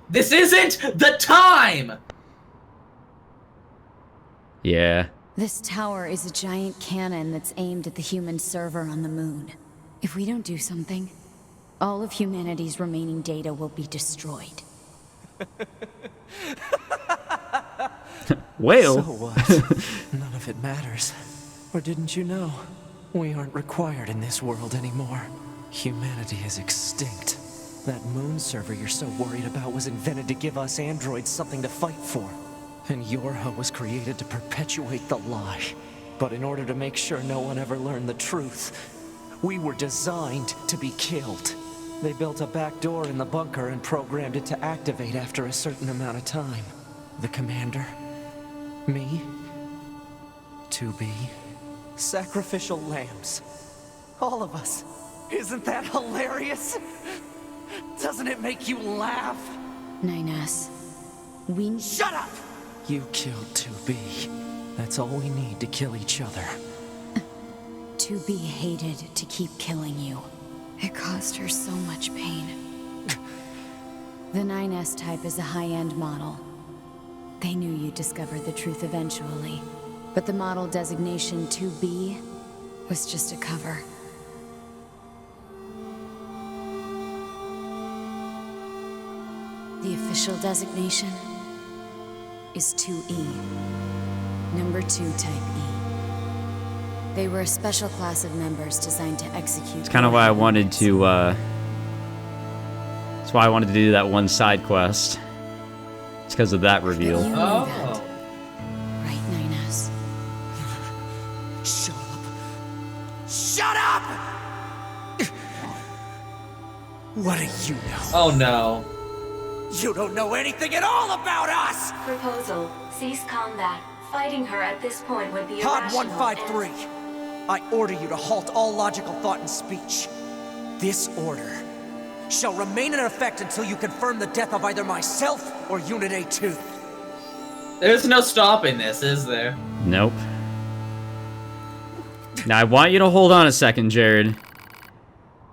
This isn't the time! Yeah. This tower is a giant cannon that's aimed at the human server on the moon. If we don't do something, all of humanity's remaining data will be destroyed. Well. So what? None of it matters. Or didn't you know? We aren't required in this world anymore. Humanity is extinct. That moon server you're so worried about was invented to give us androids something to fight for. And Yorha was created to perpetuate the lie. But in order to make sure no one ever learned the truth, we were designed to be killed. They built a back door in the bunker and programmed it to activate after a certain amount of time. The commander, me, 2B, sacrificial lambs. All of us. Isn't that hilarious? Doesn't it make you laugh? 9S, we... Shut up! You killed 2B. That's all we need to kill each other. 2B hated to keep killing you. It caused her so much pain. The 9S type is a high-end model. They knew you'd discover the truth eventually. But the model designation 2B was just a cover. The official designation is 2E. Number 2 type E. They were a special class of members designed to execute... It's kind of why I wanted to, That's why I wanted to do that one side quest. It's because of that reveal. You knew that. Right, 9S? Shut up. Shut up! What do you know? Oh no. You don't know anything at all about us! Proposal. Cease combat. Fighting her at this point would be Pod irrational. 153. I order you to halt all logical thought and speech. This order shall remain in effect until you confirm the death of either myself or Unit A2. There's no stopping this, is there? Nope. Now I want you to hold on a second, Jared.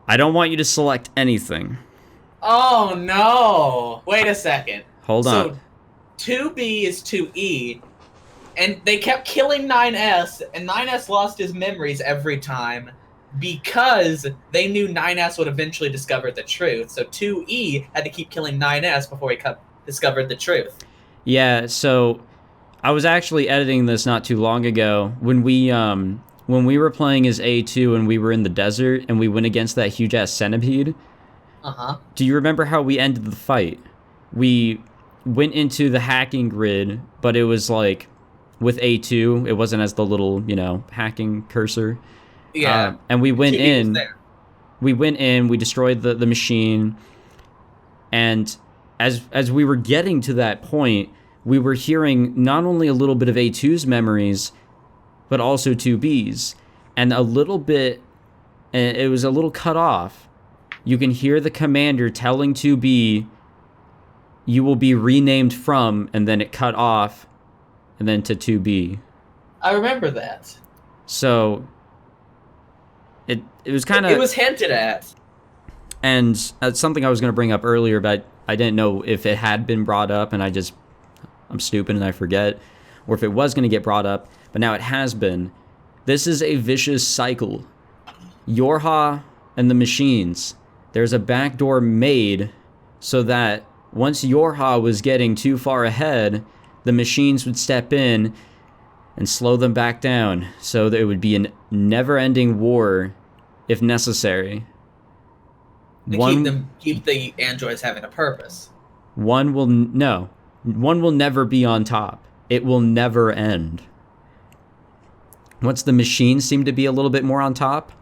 I don't want you to select anything. Oh no! Wait a second. Hold on. So 2B is 2E, and they kept killing 9S, and 9S lost his memories every time because they knew 9S would eventually discover the truth. So 2E had to keep killing 9S before he discovered the truth. Yeah, so I was actually editing this not too long ago when we were playing as A2 and we were in the desert and we went against that huge ass centipede. Uh-huh. Do you remember how we ended the fight? We went into the hacking grid, but it was like with A2, it wasn't as the little, hacking cursor. Yeah. And we went in. There. We went in, we destroyed the machine, and as we were getting to that point, we were hearing not only a little bit of A2's memories, but also 2B's. And a little bit, it was a little cut off. You can hear the commander telling 2B, you will be renamed from, and then it cut off, and then to 2B. I remember that. So, it was kind of... It was hinted at. And that's something I was going to bring up earlier, but I didn't know if it had been brought up, and I'm stupid and I forget, or if it was going to get brought up, but now it has been. This is a vicious cycle. Yorha and the machines. There's a backdoor made so that once Yorha was getting too far ahead, the machines would step in and slow them back down, so that it would be a never-ending war if necessary. Keep the androids having a purpose. One will never be on top. It will never end. Once the machines seem to be a little bit more on top,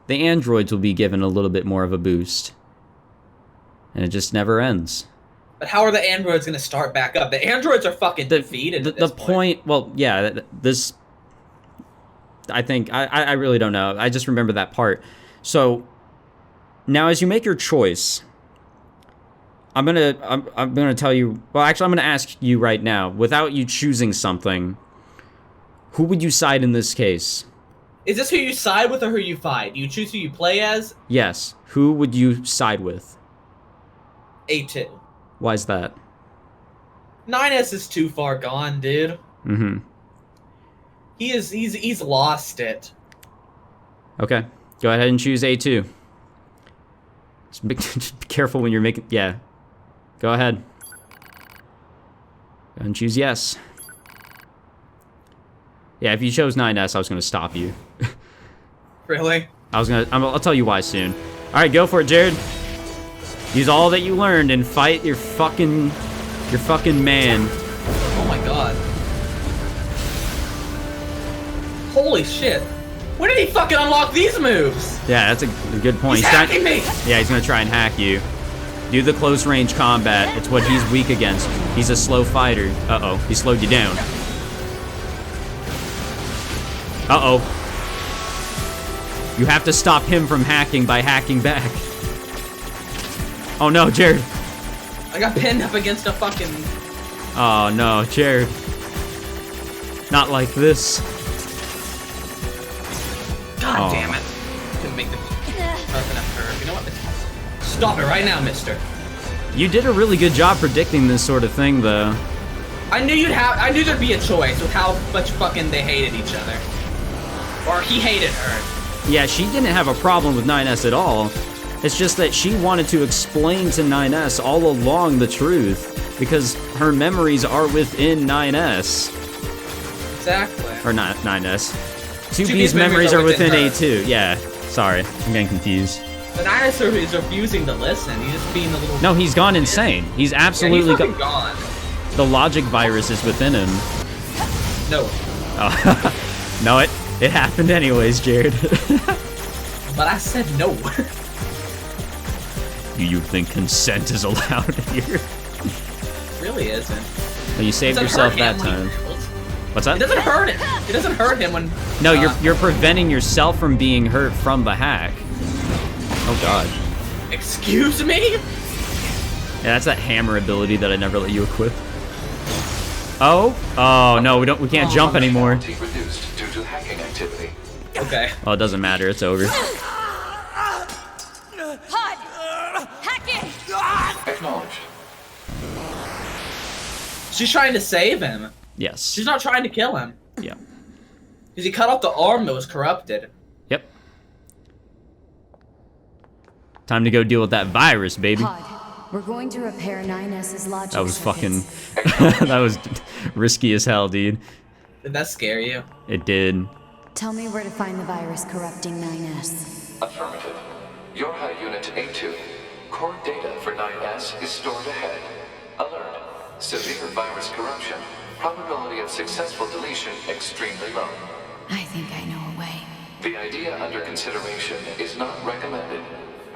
the androids will be given a little bit more of a boost. And it just never ends. But how are the androids going to start back up? The androids are fucking defeated at this point. Well, yeah, this... I think... I really don't know. I just remember that part. So, now as you make your choice, I'm gonna tell you... Well, actually, I'm gonna ask you right now, without you choosing something, who would you side in this case? Is this who you side with or who you fight? Do you choose who you play as? Yes. Who would you side with? A2. Why is that? 9S is too far gone, dude. Mm-hmm. He's lost it. Okay. Go ahead and choose A2. Just be careful when you're making... Yeah. Go ahead. Go ahead and choose yes. Yeah, if you chose 9S, I was going to stop you. Really? I'll tell you why soon. Alright, go for it, Jared. Use all that you learned and fight your fucking man. Oh my god. Holy shit. When did he fucking unlock these moves? Yeah, that's a good point. He's hacking me! Yeah, he's gonna try and hack you. Do the close range combat. It's what he's weak against. He's a slow fighter. Uh-oh, he slowed you down. Uh-oh. You have to stop him from hacking by hacking back. Oh no, Jared. I got pinned up against a fucking... Oh no, Jared. Not like this. God damn it. Couldn't make the tough enough curve. You know what? Stop it right now, mister. You did a really good job predicting this sort of thing, though. I knew there'd be a choice with how much fucking they hated each other. Or he hated her. Yeah, she didn't have a problem with 9S at all. It's just that she wanted to explain to 9S all along the truth, because her memories are within 9S. Exactly. Or not 9S. 2B's memories are within A2. Yeah, sorry. I'm getting confused. The 9S is refusing to listen. He's just being a little... No, he's gone insane. He's absolutely he's gone. The logic virus is within him. No. Oh. No, it happened anyways, Jared. But I said no. Do you think consent is allowed here? It really isn't. Well, you saved yourself that time. What's that? It doesn't hurt him. It doesn't hurt him when... No, you're preventing yourself from being hurt from the hack. Oh god. Excuse me? Yeah, that's that hammer ability that I never let you equip. Oh? Oh no, we can't jump anymore. Reduced due to hacking activity. Okay. Well, it doesn't matter, it's over. Pod! Hacking! Acknowledged. She's trying to save him. Yes. She's not trying to kill him. Yeah. Because he cut off the arm that was corrupted. Yep. Time to go deal with that virus, baby. Pod, we're going to repair 9S's logic That was fucking... circuits. that was risky as hell, dude. Did that scare you? It did. Tell me where to find the virus corrupting 9S. Affirmative. Your high unit A2. Core data for 9S is stored ahead. Alert. Severe virus corruption. Probability of successful deletion extremely low. I think I know a way. The idea under consideration is not recommended.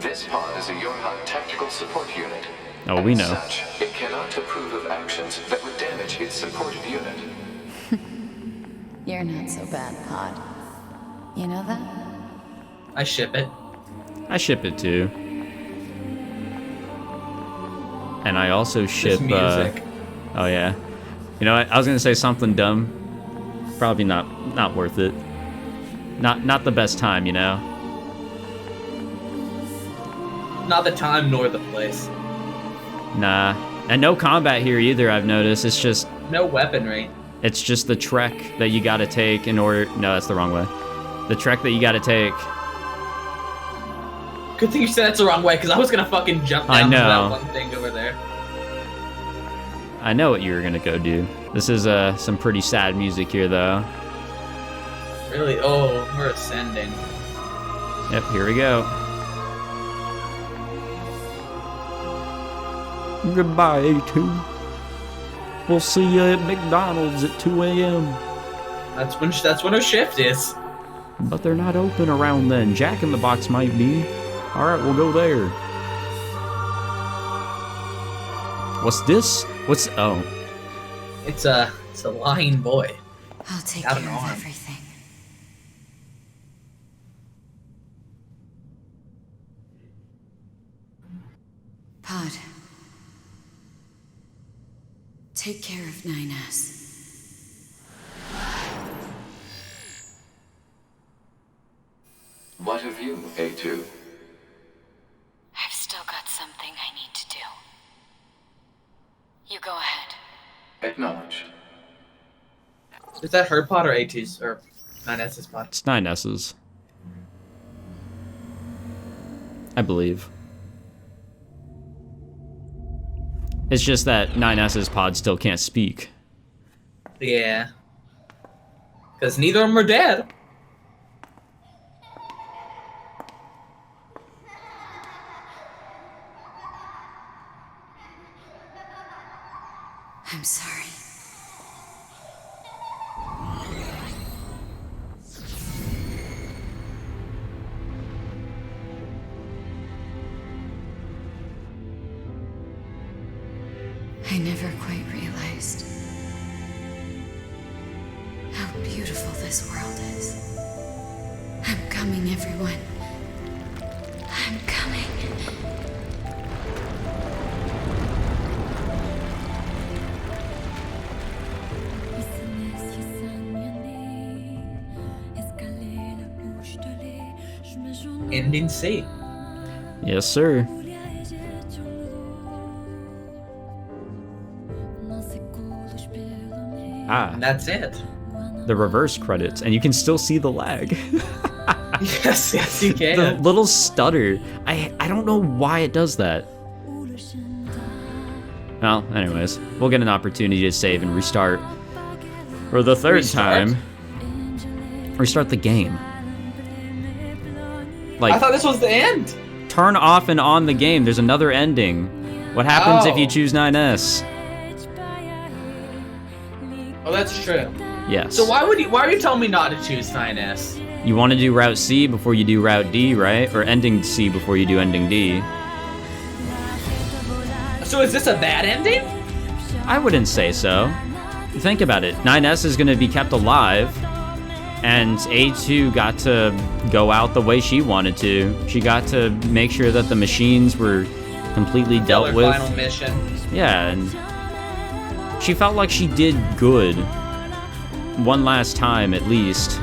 This pod is a Yorha tactical support unit. Oh, we know. As such, it cannot approve of actions that would damage its supported unit. You're not so bad, Pod. You know that? I ship it. I ship it too. And I also ship... This music. Oh yeah. You know what? I was gonna say something dumb. Probably not worth it. Not the best time, you know? Not the time nor the place. Nah. And no combat here either, I've noticed. It's just... No weaponry. It's just the trek that you gotta take in order... No, that's the wrong way. The trek that you gotta take. Good thing you said that's the wrong way, because I was gonna fucking jump down to that one thing over there. I know what you were gonna go do. This is some pretty sad music here, though. Really? Oh, we're ascending. Yep, here we go. Goodbye, A2. We'll see you at McDonald's at 2 a.m. That's when her shift is. But they're not open around then. Jack in the Box might be. Alright, we'll go there. What's this? What's... Oh. It's a lying boy. I'll take Out care an of arm. everything. Pod. Take care of 9S. What of you, A2? I've still got something I need to do. Is that her pod or A2's or 9S's pod? It's 9S's. I believe. It's just that 9S's pod still can't speak. Yeah. Because neither of them are dead. I'm sorry. I never quite realized how beautiful this world is. I'm coming, everyone. I'm coming. Ending C. Yes, sir. And that's it. The reverse credits, and you can still see the lag. Yes, you can. The little stutter. I don't know why it does that. Well, anyways, we'll get an opportunity to save and restart. For the third time, restart the game. Like, I thought this was the end. turn off and on the game. There's another ending. What happens if you choose 9S? Oh, that's true. Yes. So why are you telling me not to choose 9S? You want to do Route C before you do Route D, right? Or ending C before you do ending D. So is this a bad ending? I wouldn't say so. Think about it. 9S is going to be kept alive, and A2 got to go out the way she wanted to. She got to make sure that the machines were completely dealt with. Final mission. Yeah, and she felt like she did good one last time, at least.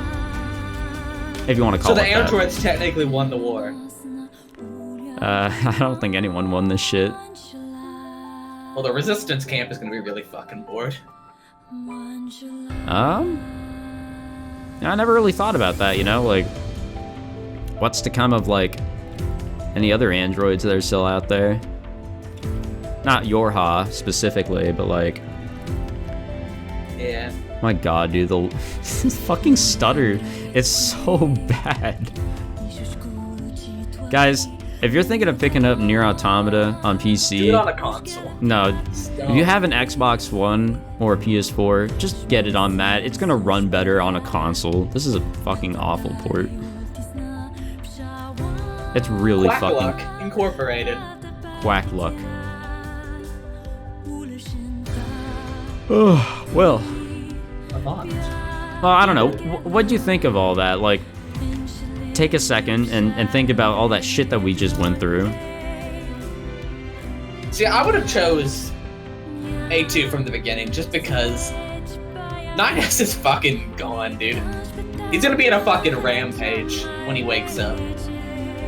If you want to call it that. So the androids technically won the war. I don't think anyone won this shit. Well, the resistance camp is gonna be really fucking bored. I never really thought about that, you know? Like, what's to come of, like, any other androids that are still out there? Not Yorha, specifically, but, like... Yeah. My god, dude, the fucking stutter. It's so bad. Guys, if you're thinking of picking up Nier Automata on PC... Do it on a console. No, if you have an Xbox One or a PS4, just get it on that. It's gonna run better on a console. This is a fucking awful port. It's really Quack fucking... Luck Incorporated. Quack luck. Oh, well, Avant. I don't know. What do you think of all that? Like, take a second and think about all that shit that we just went through. See, I would have chose A2 from the beginning just because 9S is fucking gone, dude. He's gonna be in a fucking rampage when he wakes up.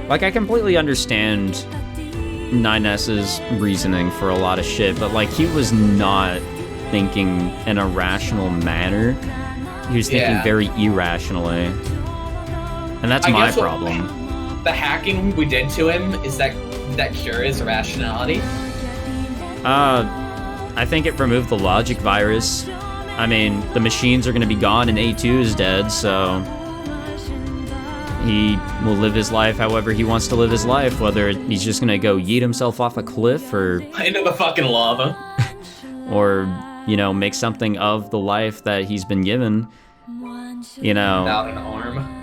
Like, I completely understand 9S's reasoning for a lot of shit, but, like, he was not thinking in a rational manner. He was thinking very irrationally. And that's my problem. The hacking we did to him is that cure his irrationality. I think it removed the logic virus. I mean, the machines are going to be gone and A2 is dead, so he will live his life however he wants to live his life, whether he's just going to go yeet himself off a cliff or... into the fucking lava. Or, you know, make something of the life that he's been given. You know... Without an arm.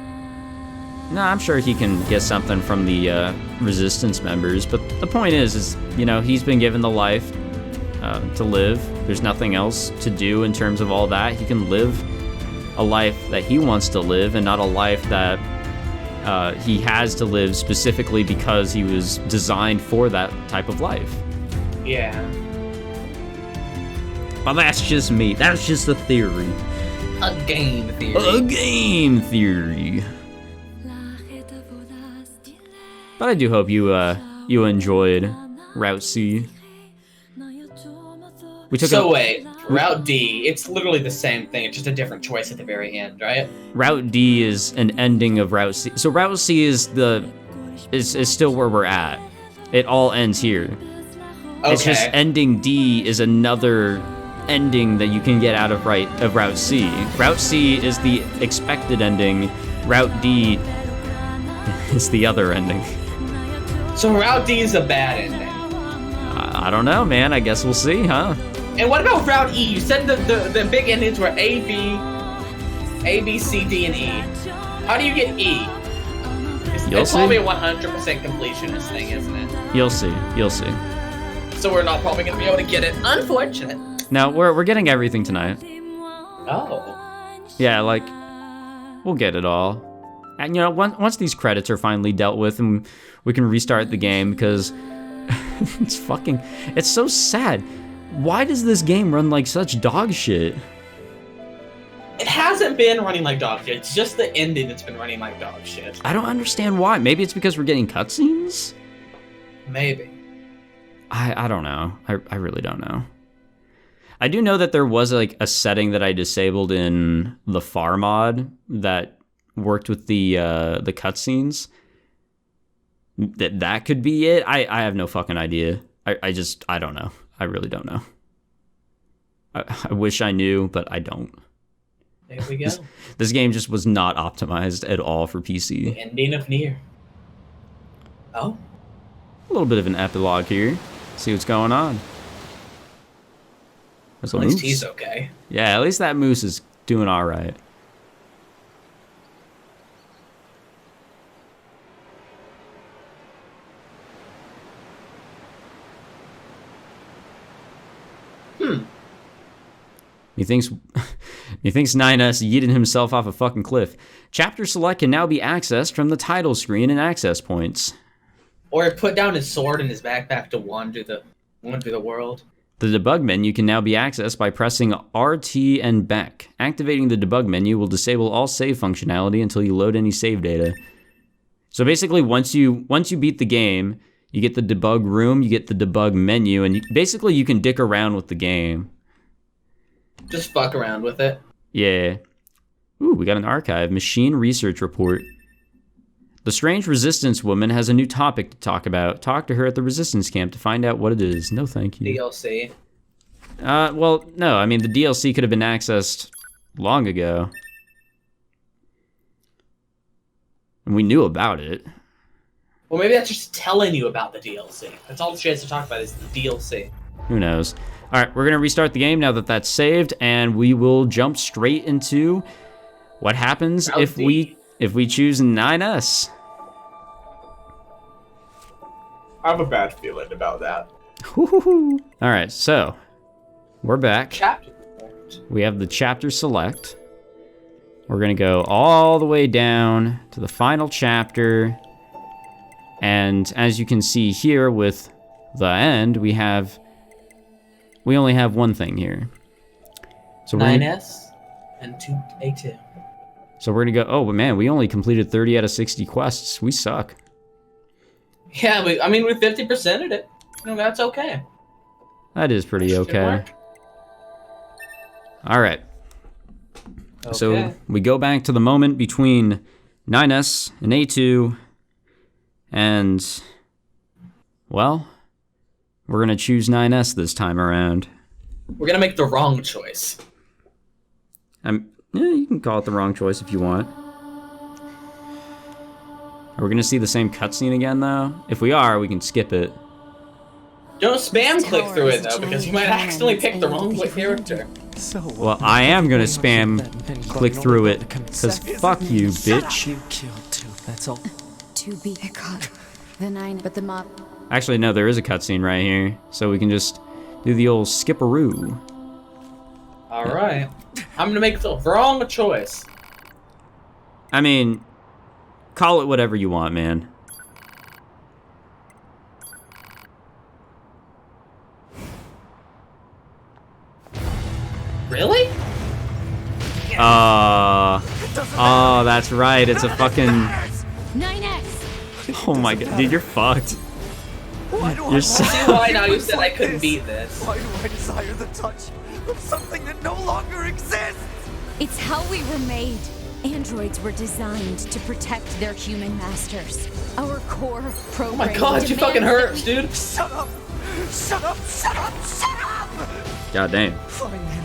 No, I'm sure he can get something from the Resistance members, but the point is, you know, he's been given the life to live. There's nothing else to do in terms of all that. He can live a life that he wants to live and not a life that he has to live specifically because he was designed for that type of life. Yeah. But that's just me. That's just a theory. A game theory. A game theory. But I do hope you you enjoyed Route C. We took So wait, Route D, it's literally the same thing. It's just a different choice at the very end, right? Route D is an ending of Route C. So Route C is still where we're at. It all ends here. Okay. It's just ending D is another ending that you can get out of Route C. Route C is the expected ending. Route D is the other ending. So Route D is a bad ending. I don't know, man. I guess we'll see, huh? And what about Route E? You said the big endings were A, B, C, D, and E. How do you get E? It's probably a 100% completionist thing, isn't it? You'll see. You'll see. So we're not probably going to be able to get it. Unfortunate. No, we're getting everything tonight. Oh. Yeah, like, we'll get it all. And, you know, once these credits are finally dealt with and we can restart the game, because it's so sad. Why does this game run like such dog shit? It hasn't been running like dog shit. It's just the ending that's been running like dog shit. I don't understand why. Maybe it's because we're getting cutscenes? Maybe. I don't know. I really don't know. I do know that there was like a setting that I disabled in the FAR mod that worked with the cutscenes. That could be it. I have no fucking idea. I don't know. I really don't know. I wish I knew, but I don't. There we go. This game just was not optimized at all for PC. The ending of Nier. Oh. A little bit of an epilogue here. See what's going on. There's a At least moose. he's okay. Yeah, at least that moose is doing all right. He thinks 9S yeeted himself off a fucking cliff. Chapter select can now be accessed from the title screen and access points. Or he put down his sword and his backpack to wander the world. The debug menu can now be accessed by pressing RT and back. Activating the debug menu will disable all save functionality until you load any save data. So basically, once you beat the game, you get the debug room, you get the debug menu, and basically you can dick around with the game. Just fuck around with it. Yeah. Ooh, we got an archive. Machine research report. The strange resistance woman has a new topic to talk about. Talk to her at the resistance camp to find out what it is. No, thank you. DLC. Well, no. I mean, the DLC could have been accessed long ago. And we knew about it. Well, maybe that's just telling you about the DLC. That's all she has to talk about is the DLC. Who knows? All right, we're going to restart the game now that that's saved, and we will jump straight into what happens if we choose 9S. I have a bad feeling about that. All right, so we're back. Chapter. We have the chapter select. We're going to go all the way down to the final chapter. And as you can see here with the end, we only have one thing here. So 9S and A2. So we're going to go, oh man, we only completed 30 out of 60 quests. We suck. Yeah, we 50%ed it. No, that's okay. That is pretty okay. All right. Okay. So we go back to the moment between 9S and A2. And, well, we're going to choose 9S this time around. We're going to make the wrong choice. Yeah, you can call it the wrong choice if you want. Are we going to see the same cutscene again, though? If we are, we can skip it. Don't spam click through it, though, because you might accidentally pick the wrong character. Well, I am going to spam click through it, because fuck you, bitch. You killed too, that's all. To be caught. The 9, but the mob. Actually, no, there is a cutscene right here, so we can just do the old skipperoo. Alright. I'm going to make the wrong choice. I mean, call it whatever you want, man. Really? Oh, that's right. It's a fucking... 9S! Oh my god. Dude, you're fucked. Why do You're so... See why now you said I couldn't beat this. Why do I desire the touch of something that no longer exists! It's how we were made. Androids were designed to protect their human masters. Our core program. Oh my god, she fucking hurts, dude. Shut up! Shut up! Shut up! Shut up! God damn. Fine, man.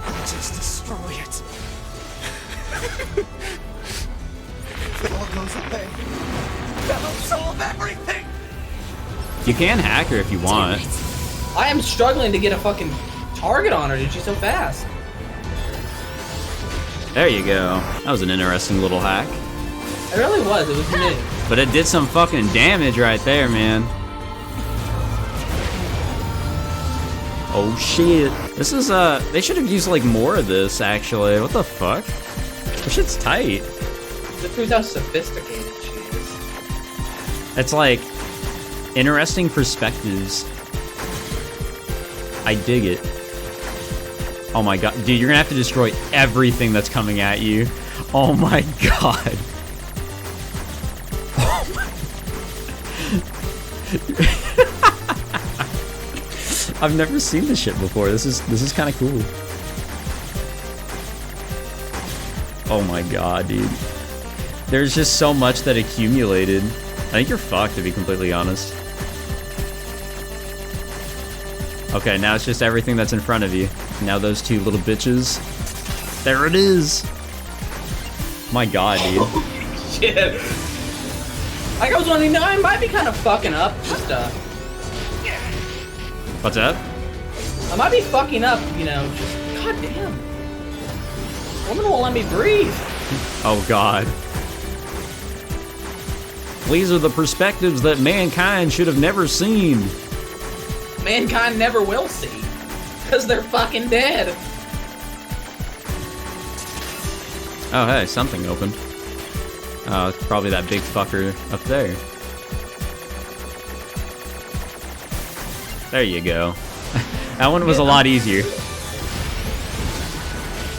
I'll just destroy it. If it all goes away, that'll solve everything! You can hack her if you want. I am struggling to get a fucking target on her, dude. She's so fast. There you go. That was an interesting little hack. It really was. It was new. But it did some fucking damage right there, man. Oh shit. This is, they should have used like more of this, actually. What the fuck? This shit's tight. This proves how sophisticated she is. It's like, interesting perspectives. I dig it. Oh my god. Dude, you're gonna have to destroy everything that's coming at you. Oh my god. Oh my... I've never seen this shit before. This is kind of cool. Oh my god, dude. There's just so much that accumulated. I think you're fucked, to be completely honest. Okay, now it's just everything that's in front of you. Now those two little bitches. There it is. My god, dude. Shit. Like I was wondering, I might be kind of fucking up. Just What's up? I might be fucking up, you know. Just goddamn. Woman won't let me breathe. Oh god. These are the perspectives that mankind should have never seen. Mankind never will see. Because they're fucking dead. Oh hey, something opened. Oh, it's probably that big fucker up there. There you go. That one was a lot easier.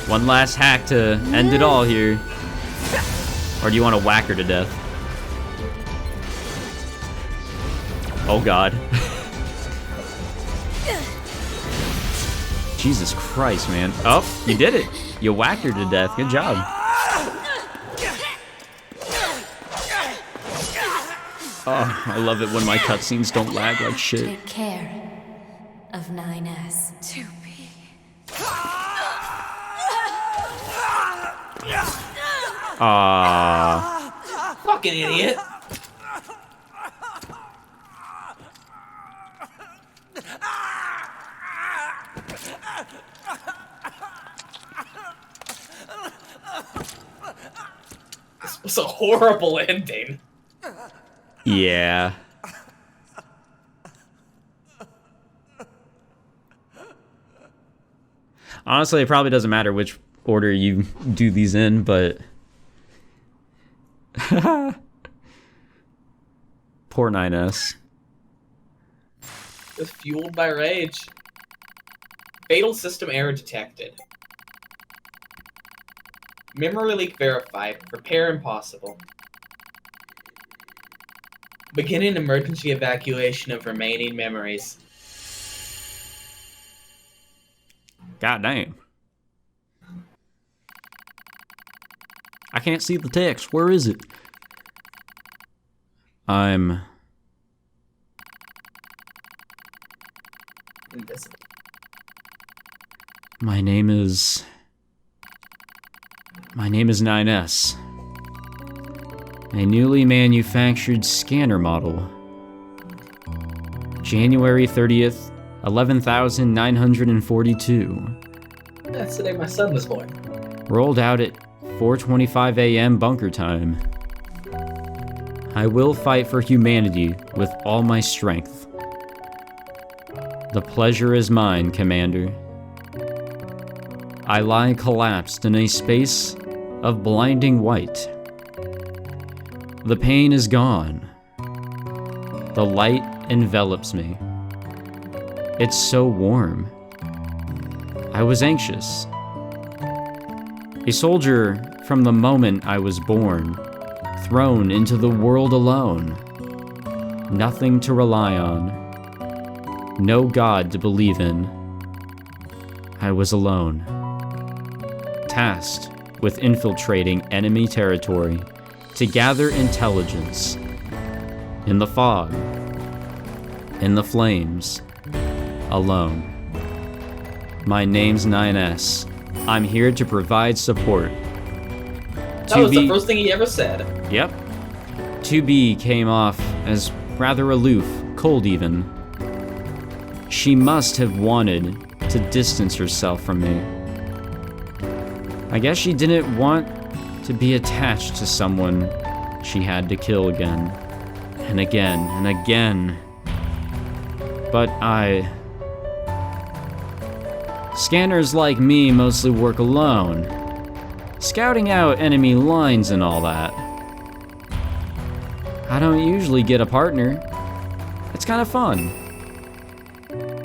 One last hack to end it all here. Or do you want to whack her to death? Oh god. Jesus Christ, man. Oh, you did it. You whacked her to death. Good job. Oh, I love it when my cutscenes don't lag like shit. Take care of 9S. To be. Fucking idiot. This was a horrible ending. Yeah. Honestly, it probably doesn't matter which order you do these in, but... Poor 9S. Just fueled by rage. Fatal system error detected. Memory leak verified. Repair impossible. Beginning emergency evacuation of remaining memories. God damn. I can't see the text. Where is it? I'm... Invisible. My name is 9S. A newly manufactured scanner model. January 30th, 11,942. That's the day my son was born. Rolled out at 4:25 a.m. bunker time. I will fight for humanity with all my strength. The pleasure is mine, Commander. I lie collapsed in a space of blinding white. The pain is gone. The light envelops me. It's so warm. I was anxious. A soldier from the moment I was born, thrown into the world alone. Nothing to rely on. No God to believe in. I was alone, tasked with infiltrating enemy territory to gather intelligence. In the fog, in the flames, alone. My name's 9S. I'm here to provide support. That was the first thing he ever said. Yep. 2B came off as rather aloof, cold even. She must have wanted to distance herself from me. I guess she didn't want to be attached to someone she had to kill again, and again, and again. But Scanners like me mostly work alone, scouting out enemy lines and all that. I don't usually get a partner. It's kind of fun.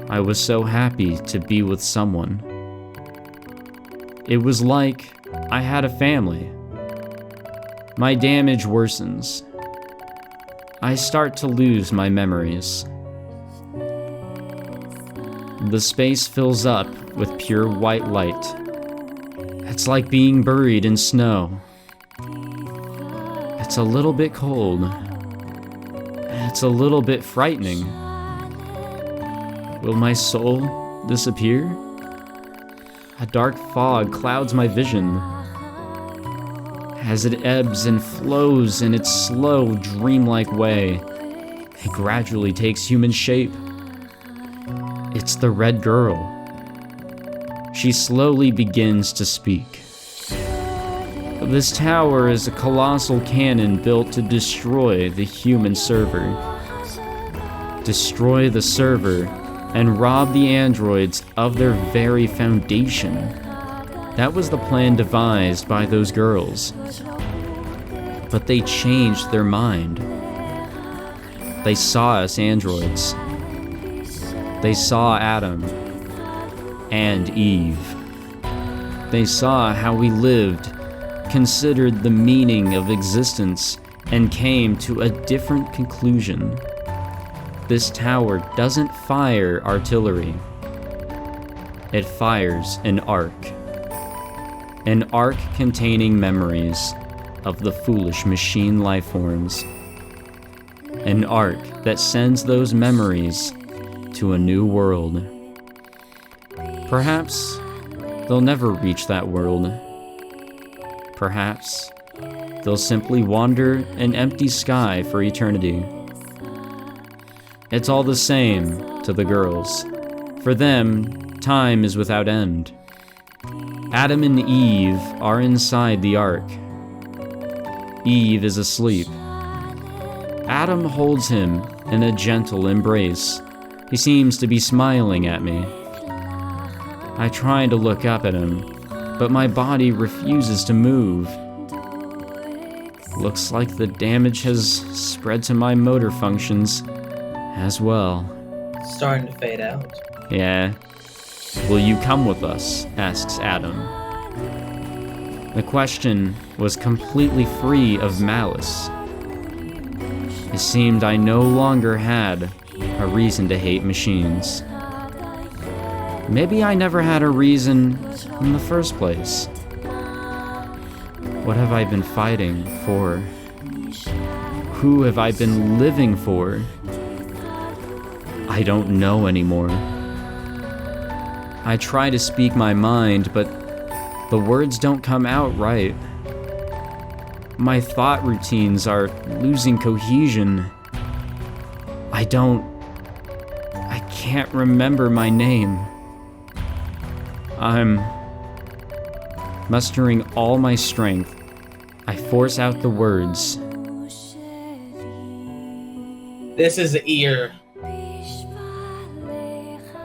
I was so happy to be with someone. It was like I had a family. My damage worsens. I start to lose my memories. The space fills up with pure white light. It's like being buried in snow. It's a little bit cold. It's a little bit frightening. Will my soul disappear? A dark fog clouds my vision. As it ebbs and flows in its slow, dreamlike way, it gradually takes human shape. It's the red girl. She slowly begins to speak. This tower is a colossal cannon built to destroy the human server. Destroy the server and rob the androids of their very foundation. That was the plan devised by those girls. But they changed their mind. They saw us androids. They saw Adam and Eve. They saw how we lived, considered the meaning of existence, and came to a different conclusion. This tower doesn't fire artillery. It fires an arc. An arc containing memories of the foolish machine lifeforms. An arc that sends those memories to a new world. Perhaps they'll never reach that world. Perhaps they'll simply wander an empty sky for eternity. It's all the same to the girls. For them, time is without end. Adam and Eve are inside the ark. Eve is asleep. Adam holds him in a gentle embrace. He seems to be smiling at me. I try to look up at him, but my body refuses to move. Looks like the damage has spread to my motor functions as well. Starting to fade out. Yeah. Will you come with us? Asks Adam. The question was completely free of malice. It seemed I no longer had a reason to hate machines. Maybe I never had a reason in the first place. What have I been fighting for? Who have I been living for? I don't know anymore. I try to speak my mind, but the words don't come out right. My thought routines are losing cohesion. I can't remember my name. I'm mustering all my strength. I force out the words. This is ear.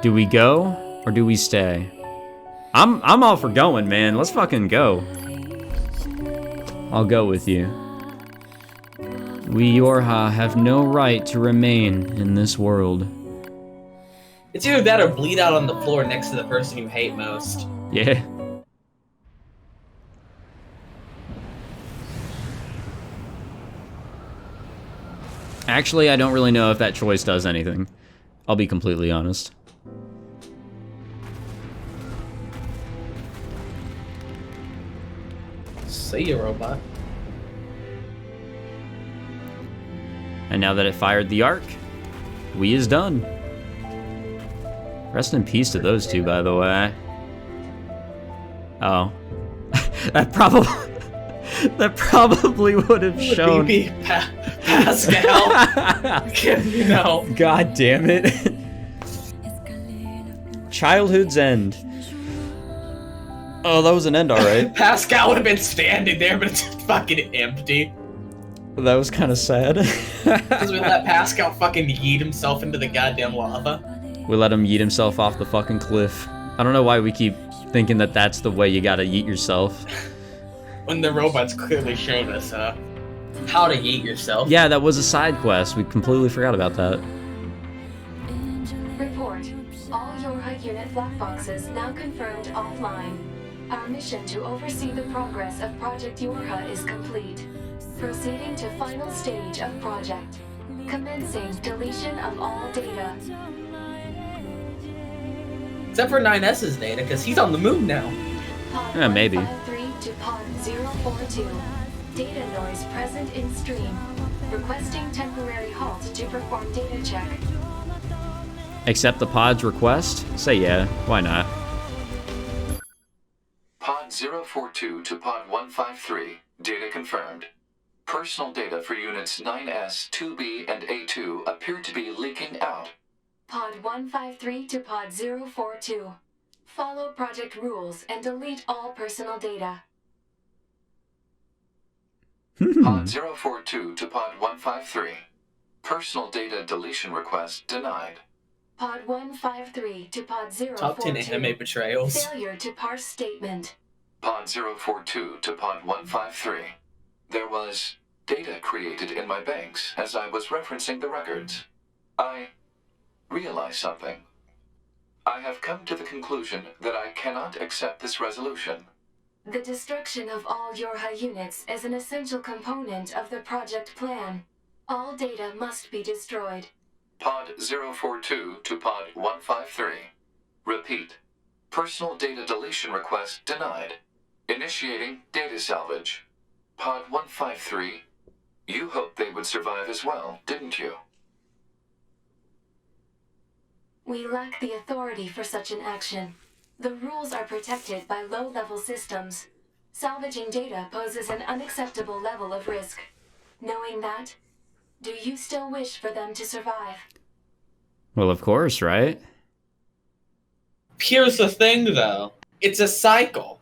Do we go or do we stay? I'm all for going, man. Let's fucking go. I'll go with you. We Yorha have no right to remain in this world. It's either that or bleed out on the floor next to the person you hate most. Yeah. Actually, I don't really know if that choice does anything. I'll be completely honest. See you, robot. And now that it fired the arc, we is done. Rest in peace to those two, by the way. Oh. that probably would have shown. Pascal. You know. God damn it. Childhood's end. Oh, that was an end, alright. Pascal would have been standing there, but it's fucking empty. That was kind of sad. Because we let Pascal fucking yeet himself into the goddamn lava. We let him yeet himself off the fucking cliff. I don't know why we keep thinking that that's the way you gotta yeet yourself. When the robot's clearly shown us, how to yeet yourself. Yeah, that was a side quest. We completely forgot about that. Report. All Yorha unit black boxes now confirmed offline. Our mission to oversee the progress of Project Yorha is complete. Proceeding to final stage of project. Commencing deletion of all data. Except for 9S's data, because he's on the moon now. Pod Yeah, maybe. 153 to Pod 042. Data noise present in stream. Requesting temporary halt to perform data check. Accept the pod's request? Say yeah, why not? Pod 042 to Pod 153. Data confirmed. Personal data for units 9S, 2B, and A2 appear to be leaking out. Pod 153 to Pod 042. Follow project rules and delete all personal data. Pod 042 to Pod 153. Personal data deletion request denied. Pod 153 to Pod 042. Top 10 anime betrayals. Failure to parse statement. Pod 042 to Pod 153. There was data created in my banks as I was referencing the records. I realized something. I have come to the conclusion that I cannot accept this resolution. The destruction of all Yorha units is an essential component of the project plan. All data must be destroyed. Pod 042 to Pod 153. Repeat. Personal data deletion request denied. Initiating data salvage. Pod 153. You hoped they would survive as well, didn't you? We lack the authority for such an action. The rules are protected by low-level systems. Salvaging data poses an unacceptable level of risk. Knowing that, do you still wish for them to survive? Well, of course, right? Here's the thing, though. It's a cycle.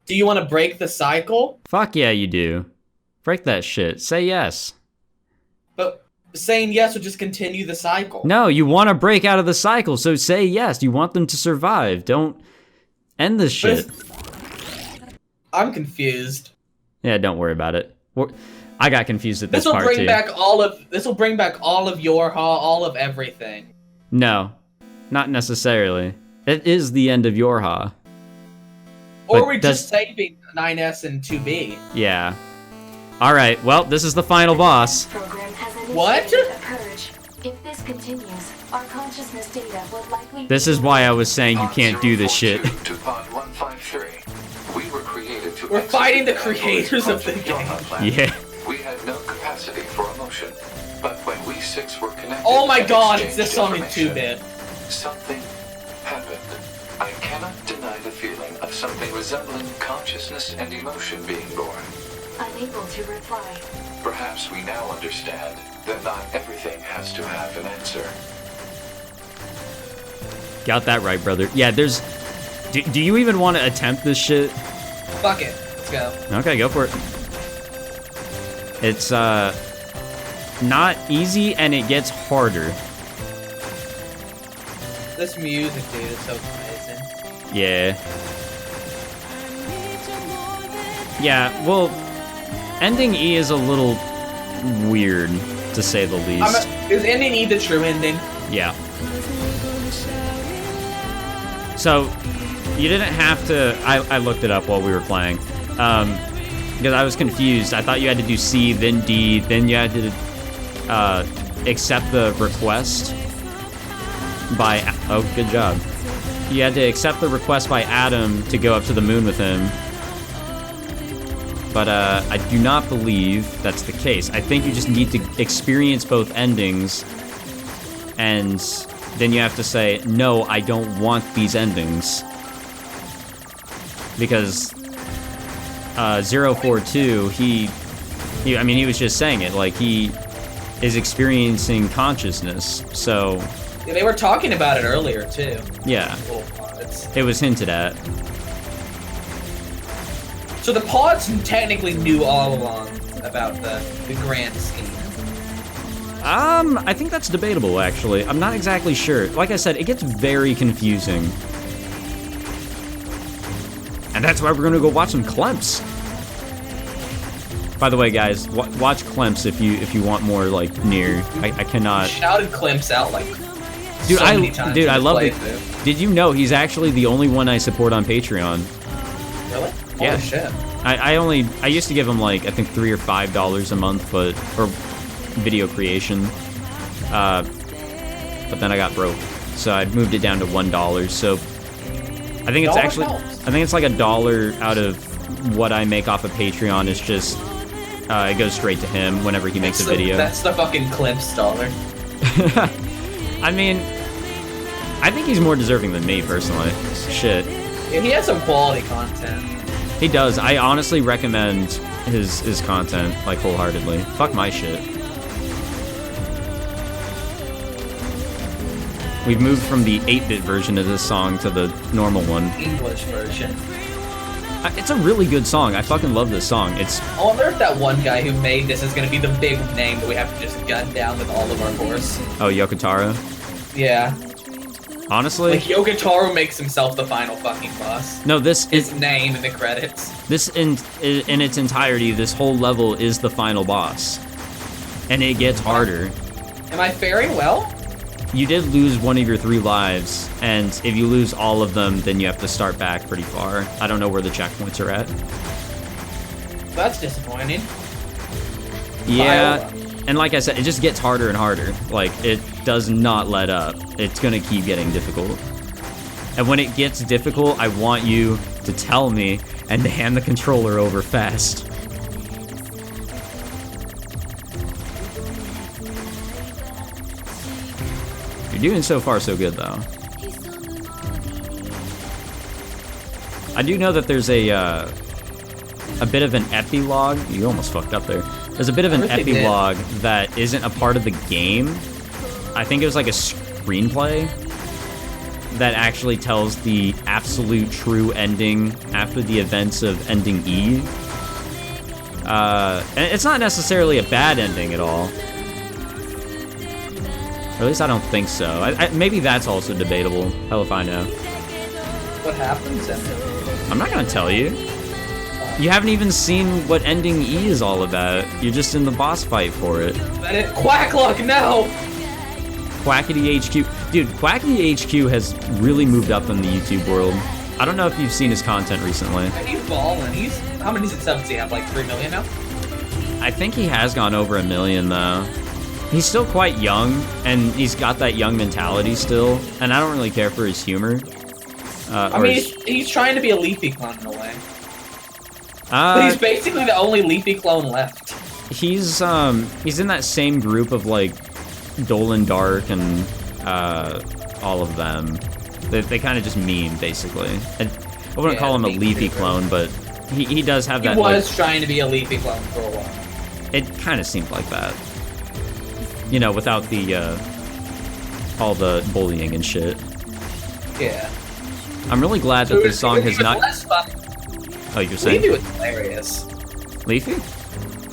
Do you want to break the cycle? Fuck yeah, you do. Break that shit. Say yes. But saying yes would just continue the cycle. No, you want to break out of the cycle, so say yes. You want them to survive. Don't end this shit. I'm confused. Yeah, don't worry about it. I got confused at this This will part bring too. back all of Yorha, all of everything. No, not necessarily. It is the end of Yorha. Or But we're just saving 9S and 2B. Yeah. All right. Well, this is the final boss. Program has initiated What? a purge. If this continues, our consciousness data will likely This is why I was saying you can't do this shit. To Pod 153. We were created to We're fighting the execute creators of the Project game. Yorha plan. Yeah. We had no capacity for emotion, but when we six were connected, Oh my and god, it's this exchanged song in information, 2-bit. something happened. I cannot deny the feeling of something resembling consciousness and emotion being born. unable to reply. Perhaps we now understand that not everything has to have an answer. Got that right, brother. Yeah, there's... Do you even want to attempt this shit? Fuck it. Let's go. Okay, go for it. It's, not easy, and it gets harder. This music, dude, is so amazing. Yeah. Yeah, well, ending E is a little weird, to say the least. Is ending E the true ending? Yeah. So, you didn't have to... I looked it up while we were playing. Because I was confused. I thought you had to do C, then D, then you had to accept the request by... Oh, good job. You had to accept the request by Adam to go up to the moon with him. But I do not believe that's the case. I think you just need to experience both endings, and then you have to say, no, I don't want these endings. Because 042, he was just saying it, like, he is experiencing consciousness, so... Yeah, they were talking about it earlier, too. Yeah. It was hinted at. So the pods technically knew all along about the grand scheme. I think that's debatable, actually. I'm not exactly sure. Like I said, it gets very confusing. And that's why we're gonna go watch some Clemps. By the way, guys, watch Clemps if you want more, like, Nier. I cannot... Shouted Clemps out, like, dude, so many times. Dude, I love it. Did you know he's actually the only one I support on Patreon? Really? Yeah. Holy shit. I used to give him, like, I think $3 or $5 a month, or video creation. But then I got broke, so I moved it down to $1. So I think it's actually, I think it's like $1 out of what I make off of Patreon is just, it goes straight to him whenever he makes a video. That's the fucking Clemps dollar. I mean, I think he's more deserving than me, personally. Shit. Yeah, he has some quality content. He does. I honestly recommend his content, like, wholeheartedly. Fuck my shit. We've moved from the 8-bit version of this song to the normal one. English version. It's a really good song. I fucking love this song. I wonder if that one guy who made this is going to be the big name that we have to just gun down with all of our force. Oh, Yokotaro? Yeah. Honestly? Like, Yokotaro makes himself the final fucking boss. No, this his name in the credits. This, in its entirety, this whole level is the final boss. And it gets harder. Am I faring well? You did lose one of your 3 lives, and if you lose all of them, then you have to start back pretty far. I don't know where the checkpoints are at. That's disappointing. Yeah, and like I said, it just gets harder and harder. Like, it does not let up. It's gonna keep getting difficult. And when it gets difficult, I want you to tell me and to hand the controller over fast. You're doing so far so good, though. I do know that there's a bit of an epilogue. You almost fucked up there. There's a bit of an epilogue that isn't a part of the game. I think it was like a screenplay that actually tells the absolute true ending after the events of Ending E. And it's not necessarily a bad ending at all. Or at least I don't think so. Maybe that's also debatable. Hell if I know. What happens in it? I'm not gonna tell you. You haven't even seen what Ending E is all about. You're just in the boss fight for it. Quackluck, no! Quackity HQ. Dude, Quackity HQ has really moved up in the YouTube world. I don't know if you've seen his content recently. He's balling. How many subs does he have? Like 3 million now? I think he has gone over 1 million, though. He's still quite young, and he's got that young mentality still, and I don't really care for his humor. I mean, he's trying to be a Leafy clone in a way. But he's basically the only Leafy clone left. He's in that same group of, like, Dolan Dark and all of them. They kind of just meme, basically. I wouldn't call him a Leafy clone, but he does have that. He was trying to be a Leafy clone for a while. It kind of seemed like that. You know, without the, all the bullying and shit. Yeah. I'm really glad that this song has not... Oh, you're saying? Leafy was hilarious. Leafy?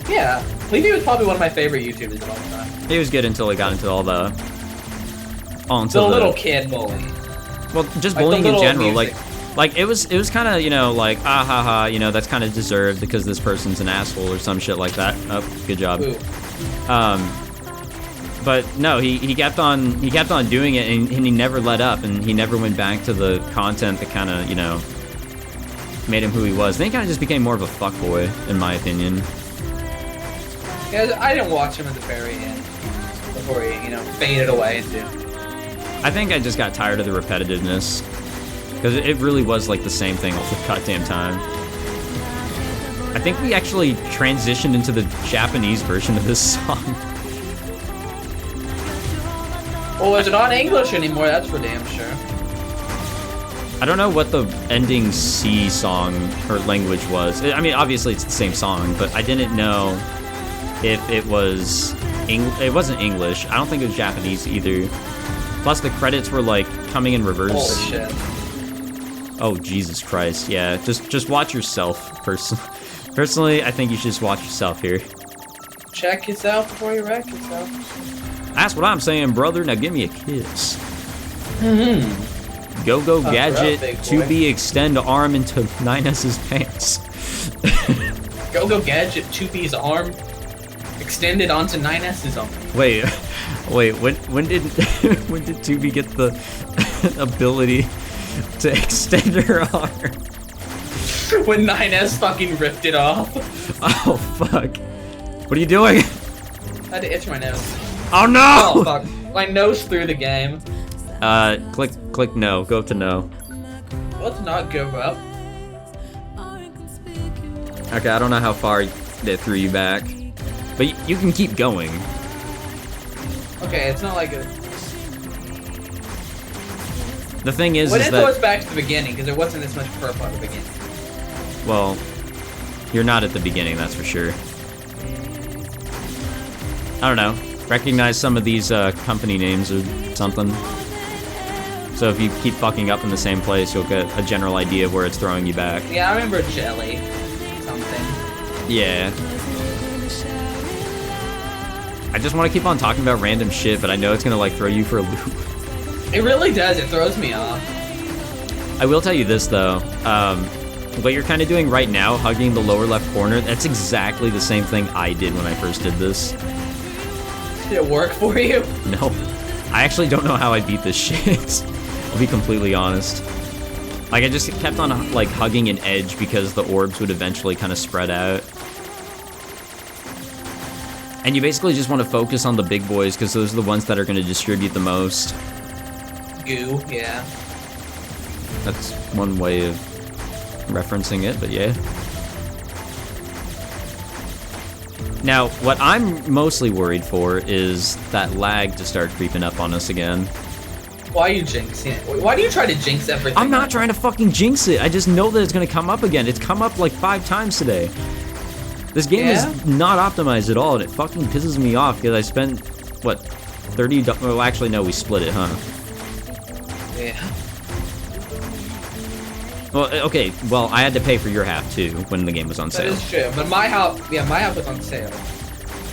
Yeah. Leafy was probably one of my favorite YouTubers of all time. He was good until he got into all the... little kid bullying. Well, just bullying in general. Like it was kind of, you know, like, ah ha ha, you know, that's kind of deserved because this person's an asshole or some shit like that. Oh, good job. Ooh. But no, he kept on doing it, and he never let up, and he never went back to the content that kind of, you know, made him who he was. Then he kind of just became more of a fuckboy, in my opinion. Yeah, I didn't watch him at the very end before he, you know, faded away into. I think I just got tired of the repetitiveness, because it really was like the same thing all the goddamn time. I think we actually transitioned into the Japanese version of this song. Oh, is it not English anymore? That's for damn sure. I don't know what the ending C song or language was. I mean, obviously it's the same song, but I didn't know if it was it wasn't English. I don't think it was Japanese either. Plus the credits were like coming in reverse. Holy shit. Oh, Jesus Christ. Yeah, just watch yourself, personally, I think you should just watch yourself here. Check yourself before you wreck yourself. That's what I'm saying, brother. Now give me a kiss. Mm-hmm. Go gadget big to boy. be extend arm into 9S's pants. Go gadget 2B's arm extended onto 9S's arm. Wait, when did when did 2B get the ability to extend her arm? When 9S fucking ripped it off. Oh fuck. What are you doing? I had to itch my nose. Oh no! Oh fuck. My nose through the game. Click no. Go up to no. Let's not give up. Okay, I don't know how far it threw you back. But you can keep going. Okay, it's not like a... The thing is What if it that... goes back to the beginning, because there wasn't this much purple at the beginning. Well, you're not at the beginning, that's for sure. I don't know. Recognize some of these company names or something. So if you keep fucking up in the same place, you'll get a general idea of where it's throwing you back. Yeah, I remember Jelly. Something. Yeah. I just want to keep on talking about random shit, but I know it's gonna like throw you for a loop. It really does, it throws me off. I will tell you this though, what you're kind of doing right now, hugging the lower left corner, that's exactly the same thing I did when I first did this. Did it work for you? No. I actually don't know how I beat this shit. I'll be completely honest. Like, I just kept on, like, hugging an edge because the orbs would eventually kind of spread out. And you basically just want to focus on the big boys because those are the ones that are going to distribute the most. Goo, yeah. That's one way of referencing it, but yeah. Now, what I'm mostly worried for is that lag to start creeping up on us again. Why are you jinxing it? Why do you try to jinx everything? I'm not trying to fucking jinx it. I just know that it's going to come up again. It's come up like 5 times today. This game is not optimized at all, and it fucking pisses me off because I spent, what, 30... Well, actually, no, we split it, huh? Yeah. Well, okay, well, I had to pay for your half, too, when the game was on That sale. is true, but my half was on sale.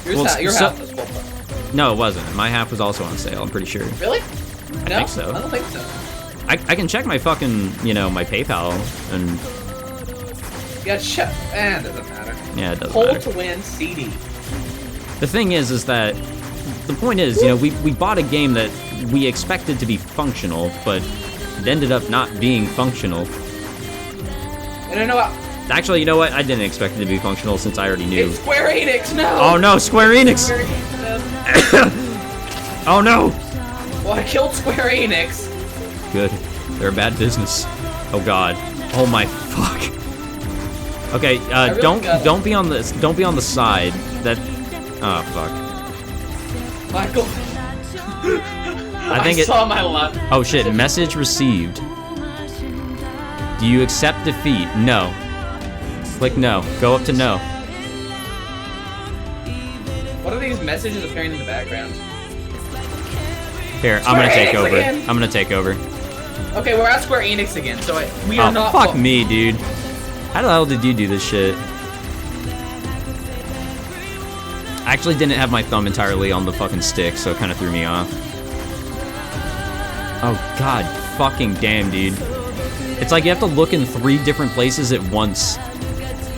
Your half was full price. No, it wasn't. My half was also on sale, I'm pretty sure. Really? I think so. I don't think so. I can check my fucking, you know, my PayPal, and... Yeah, check. It doesn't matter. Yeah, it doesn't Hold matter. to win CD. The thing is that... The point is, you know, we bought a game that we expected to be functional, but it ended up not being functional. And I know what? Actually, you know what? I didn't expect it to be functional since I already knew. It's Square Enix, no! Oh no, Square Enix! Square Enix, no. Oh no! Well, I killed Square Enix. Good. They're a bad business. Oh god. Oh my fuck. Okay, really don't be on the side. That oh fuck. Michael. I think saw my luck. Oh shit, message received. Do you accept defeat? No. Click no. Go up to no. What are these messages appearing in the background? Here, I'm gonna take over. I'm gonna take over. Okay, we're at Square Enix again, so we are not. Fuck me, dude. How the hell did you do this shit? I actually didn't have my thumb entirely on the fucking stick, so it kind of threw me off. Oh god, fucking damn, dude. It's like you have to look in 3 different places at once.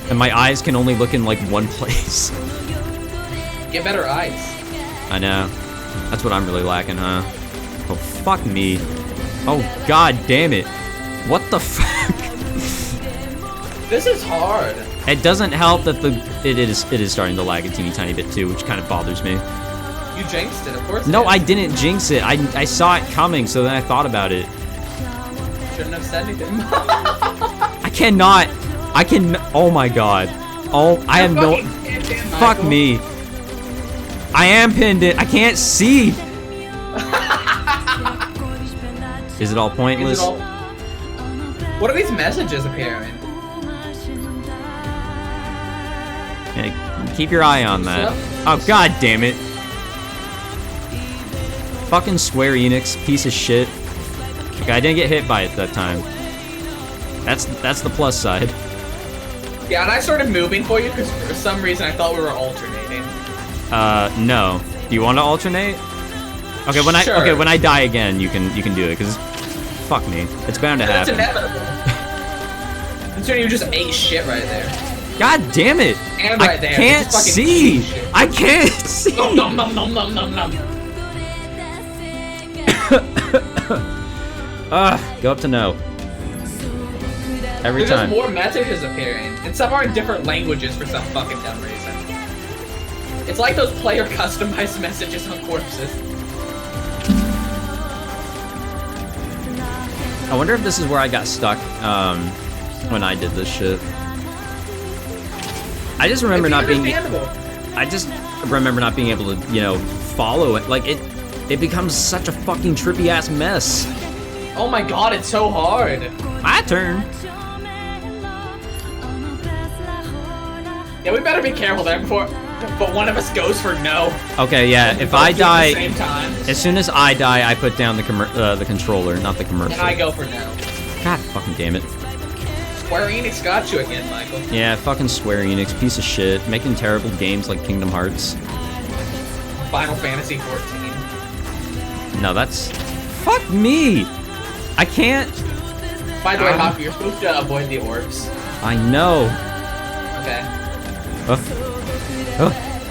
And my eyes can only look in like one place. Get better eyes. I know. That's what I'm really lacking, huh? Oh, fuck me. Oh, god damn it. What the fuck? This is hard. It doesn't help that it is starting to lag a teeny tiny bit too, which kind of bothers me. You jinxed it, of course. No, I didn't jinx it. I saw it coming, so then I thought about it. Shouldn't have said anything. I can... Oh my god. Oh, I have no... Fucking pinned in, Fuck Michael. me. I am pinned in. I can't see. Is it all Is pointless? it all... What are these messages appearing? Yeah, keep your eye on that. Oh, god damn it. Fucking Square Enix, piece of shit. Okay, I didn't get hit by it that time. That's the plus side. Yeah, and I started moving for you because for some reason I thought we were alternating. No. Do you want to alternate? Okay, when Sure. when I die again, you can do it, because fuck me. It's bound to That's happen. inevitable. Considering you just ate shit right there. God damn it! And I right there. can't Just fucking see! eat shit. I can't see! Nom nom nom nom nom nom nom. Go up to no. Every There's just time. more messages appearing, and some are in different languages for some fucking dumb reason. It's like those player customized messages on corpses. I wonder if this is where I got stuck when I did this shit. I just remember not being. Understandable. I just remember not being able to, you know, follow it. Like it becomes such a fucking trippy ass mess. Oh my god, it's so hard. My turn. Yeah, we better be careful there before. But one of us goes for no. Okay, yeah. If Both I do it at the die, same time, as soon as I die, I put down the controller, not the commercial. and I go for no. God fucking damn it. Square Enix got you again, Michael. Yeah, fucking Square Enix, piece of shit, making terrible games like Kingdom Hearts. Final Fantasy 14. No, that's fuck me. I can't. By the way, Hopper, you're supposed to avoid the orbs. I know. Okay.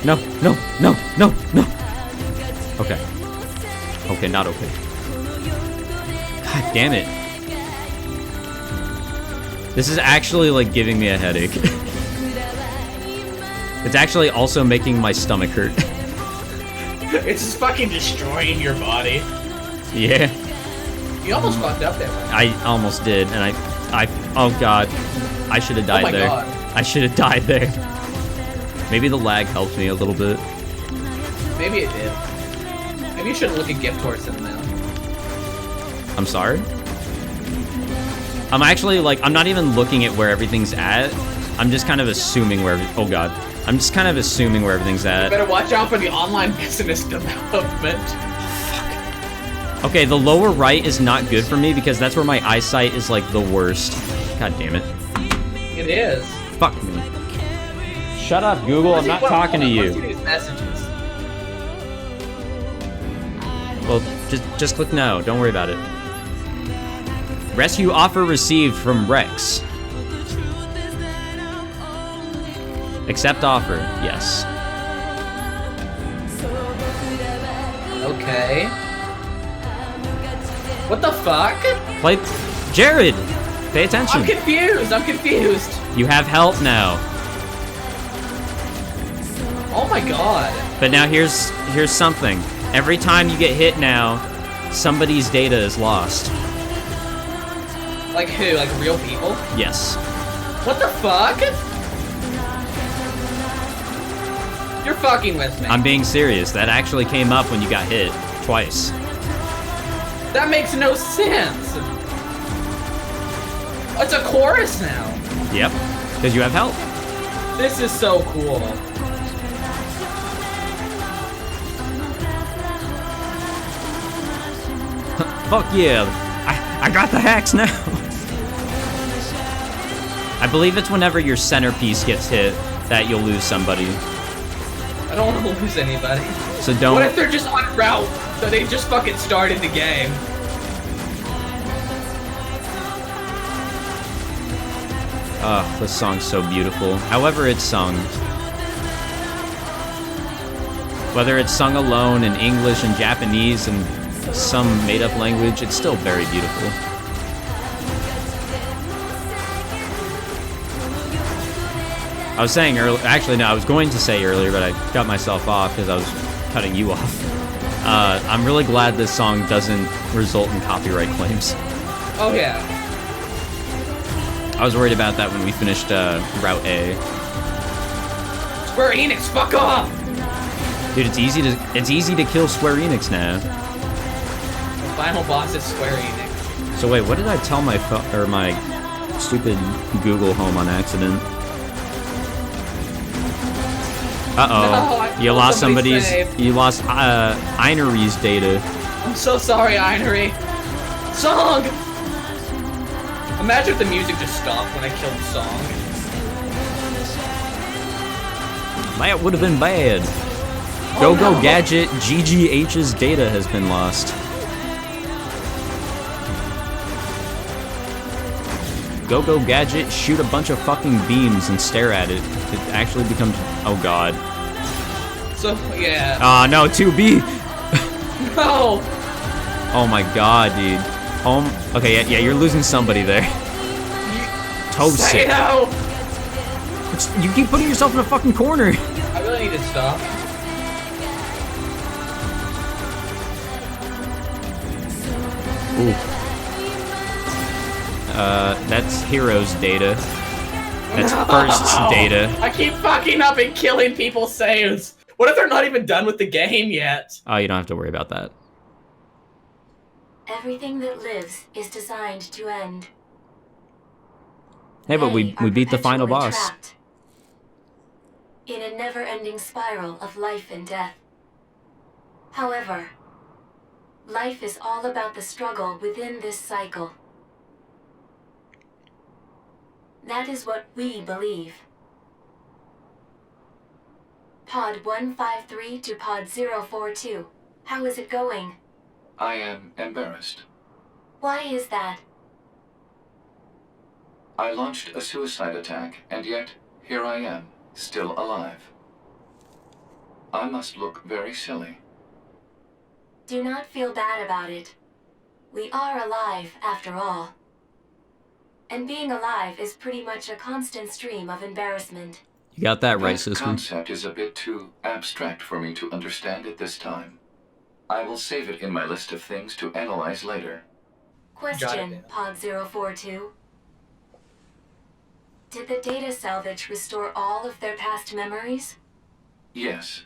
No, no, no, no, no. Okay. Okay, not okay. God damn it. This is actually like giving me a headache. It's actually also making my stomach hurt. It's just fucking destroying your body. Yeah, You almost fucked up there. Man. I almost did, and oh god, I should have died my there. God. I should have died there. Maybe the lag helped me a little bit. Maybe it did. Maybe you should look a gift horse in the mouth. I'm sorry? I'm actually, like, I'm not even looking at where everything's at. I'm just kind of assuming where, oh god. I'm just kind of assuming where everything's at. Better watch out for the online business development. Okay, the lower right is not good for me because that's where my eyesight is, like, the worst. God damn it. It is. Fuck me. Shut up, Google. I'm not talking to Let's see you. these messages. Well, just click no. Don't worry about it. Rescue offer received from Rex. Accept offer. Yes. Okay. What the fuck? Play... Jared! Pay attention. I'm confused. I'm confused. You have help now. Oh my god. But now here's something. Every time you get hit now, somebody's data is lost. Like who? Like real people? Yes. What the fuck? You're fucking with me. I'm being serious. That actually came up when you got hit. Twice. That makes no sense. It's a chorus now. Yep. Because you have help. This is so cool. Fuck yeah. I got the hacks now. I believe it's whenever your centerpiece gets hit that you'll lose somebody. I don't want to lose anybody. So don't... What if they're just on route? So they just fucking started the game. Oh, this song's so beautiful. However it's sung. Whether it's sung alone in English and Japanese and some made-up language, it's still very beautiful. I was saying earlier, actually no, I was going to say earlier, but I got myself off because I was cutting you off. I'm really glad this song doesn't result in copyright claims. Oh yeah. I was worried about that when we finished Route A. Square Enix, fuck off! Dude, it's easy to kill Square Enix now. The final boss is Square Enix. So wait, what did I tell my stupid Google Home on accident? Uh-oh. No, You lost somebody's... saved. You lost Einery's data. I'm so sorry, Einery. Song! Imagine if the music just stopped when I killed Song. That would have been bad. Oh, Go no. Gadget, GGH's data has been lost. Go Gadget, shoot a bunch of fucking beams and stare at it. It actually becomes... Oh god. So, yeah. Ah, no, 2B! No! Oh my god, dude. Okay, yeah, you're losing somebody there. Toast Say it. no! You keep putting yourself in a fucking corner. I really need to stop. Ooh. That's Hero's data. That's First's data. I keep fucking up and killing people's saves. What if they're not even done with the game yet? Oh, you don't have to worry about that. Everything that lives is designed to end. Hey, but we They are beat the final perpetually boss. trapped in a never-ending spiral of life and death. However, life is all about the struggle within this cycle. That is what we believe. Pod 153 to Pod 042. How is it going? I am embarrassed. Why is that? I launched a suicide attack, and yet, here I am, still alive. I must look very silly. Do not feel bad about it. We are alive, after all. And being alive is pretty much a constant stream of embarrassment. You got that right, That sister. concept is a bit too abstract for me to understand at this time. I will save it in my list of things to analyze later. Question, it. Pod 042. Did the data salvage restore all of their past memories? Yes.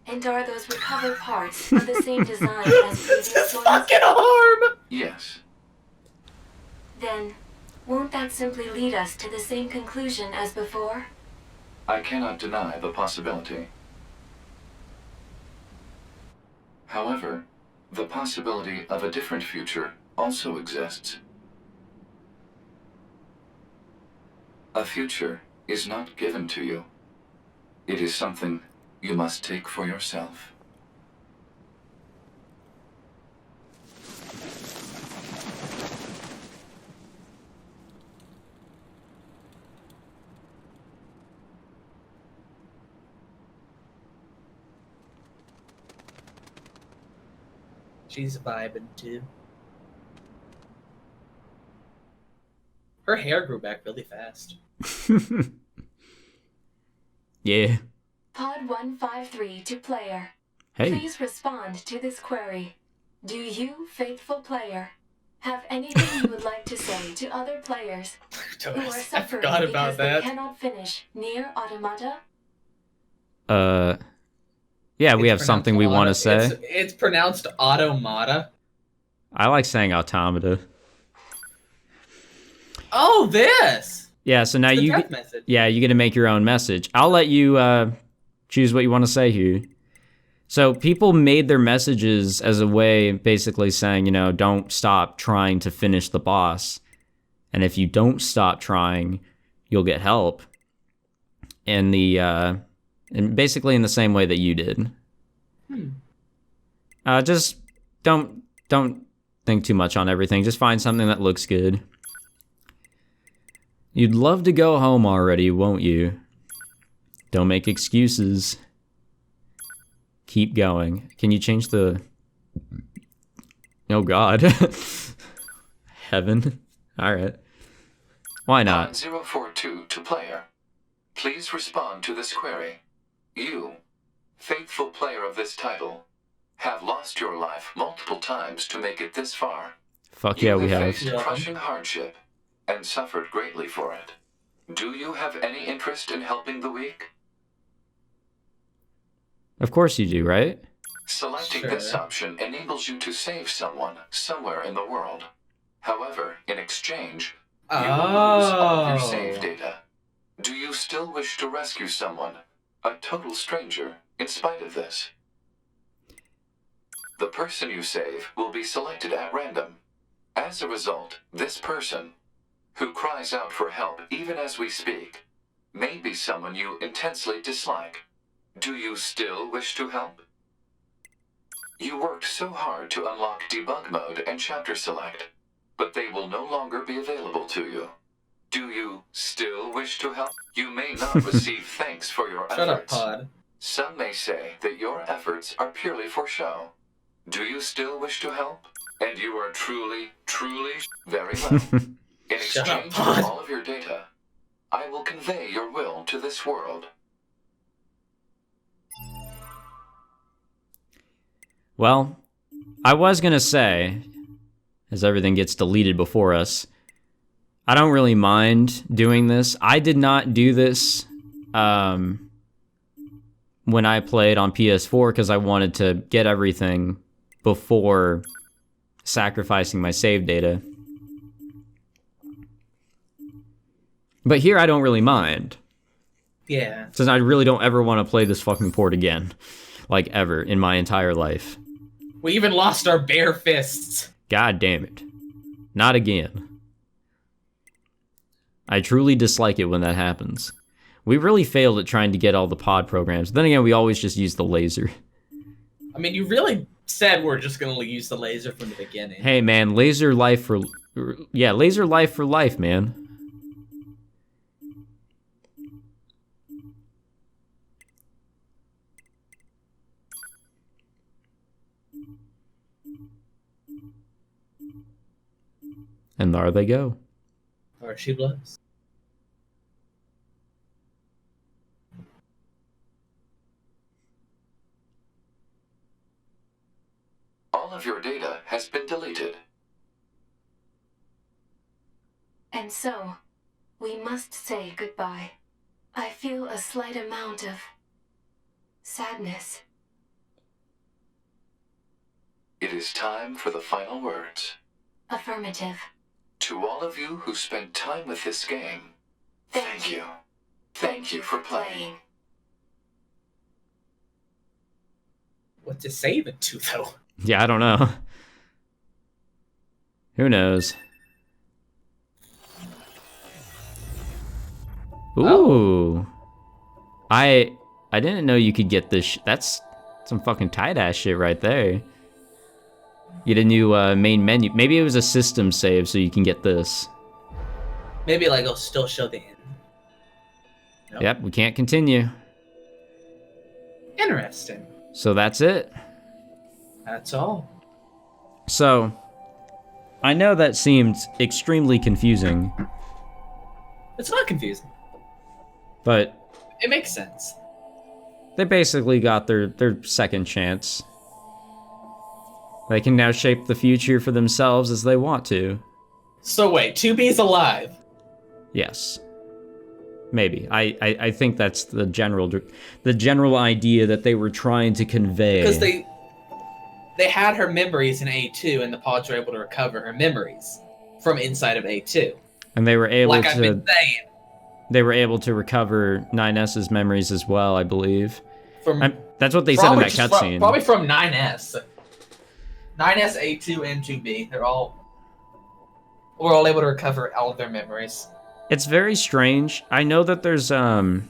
And are those recovered parts of the same design as previous This ones? fucking arm! Yes. Then, won't that simply lead us to the same conclusion as before? I cannot deny the possibility. However, the possibility of a different future also exists. A future is not given to you. It is something you must take for yourself. She's vibing too. Her hair grew back really fast. Yeah. Pod 153 to player. Hey. Please respond to this query. Do you, faithful player, have anything you would like to say to other players who are I suffering forgot because about they that. cannot finish Nier Automata? Yeah, we It's have something we want to pronounced say. It's pronounced automata. I like saying automata. Oh, this! Yeah, so now The you death message. yeah, you get to make your own message. I'll let you choose what you want to say here. So people made their messages as a way, basically saying, don't stop trying to finish the boss. And if you don't stop trying, you'll get help. And basically in the same way that you did. Just don't think too much on everything. Just find something that looks good. You'd love to go home already, won't you? Don't make excuses. Keep going. Can you change the... Oh god. Heaven. Alright. Why not? Pod 042 to player. Please respond to this query. You, faithful player of this title, have lost your life multiple times to make it this far. Fuck yeah, we You have. faced crushing hardship and suffered greatly for it. Do you have any interest in helping the weak? Of course you do, right? Selecting Sure. this option enables you to save someone somewhere in the world. However, in exchange, you will lose all of your save data. Do you still wish to rescue someone, a total stranger, in spite of this? The person you save will be selected at random. As a result, this person, who cries out for help even as we speak, may be someone you intensely dislike. Do you still wish to help? You worked so hard to unlock debug mode and chapter select, but they will no longer be available to you. Do you still wish to help? You may not receive thanks for your Shut up, efforts. Pod. Some may say that your efforts are purely for show. Do you still wish to help? And you are truly, truly very well. In Shut up, exchange Pod. for all of your data, I will convey your will to this world. Well, I was gonna say, as everything gets deleted before us, I don't really mind doing this. I did not do this when I played on PS4 because I wanted to get everything before sacrificing my save data. But here I don't really mind. Yeah. Since I really don't ever want to play this fucking port again. Like, ever in my entire life. We even lost our bare fists. God damn it. Not again. I truly dislike it when that happens. We really failed at trying to get all the pod programs. Then again, we always just use the laser. I mean, you really said we're just gonna use the laser from the beginning. Hey, man, laser life for... Yeah, laser life for life, man. And there they go. Or she blows. All of your data has been deleted. And so, we must say goodbye. I feel a slight amount of sadness. It is time for the final words. Affirmative. To all of you who spent time with this game, thank you. Thank you for playing. What to save it to, though? Yeah, I don't know. Who knows? Ooh. I didn't know you could get this. That's some fucking tight-ass shit right there. Get a new main menu. Maybe it was a system save so you can get this. Maybe, like, it'll still show the end. Nope. Yep, we can't continue. Interesting. So that's it. That's all. So, I know that seemed extremely confusing, It's not confusing. but It makes sense. they basically got their second chance. They can now shape the future for themselves as they want to. So wait, 2B's alive. Yes. Maybe. I think that's the general idea that they were trying to convey. Because they had her memories in A2, and the pods were able to recover her memories from inside of A2. And they were able Like to I've been saying. they were able to recover 9S's memories as well, I believe. From That's what they said in that just cutscene. Probably from 9S. 9S, A2, and 2B. We're all able to recover all of their memories. It's very strange. I know that there's a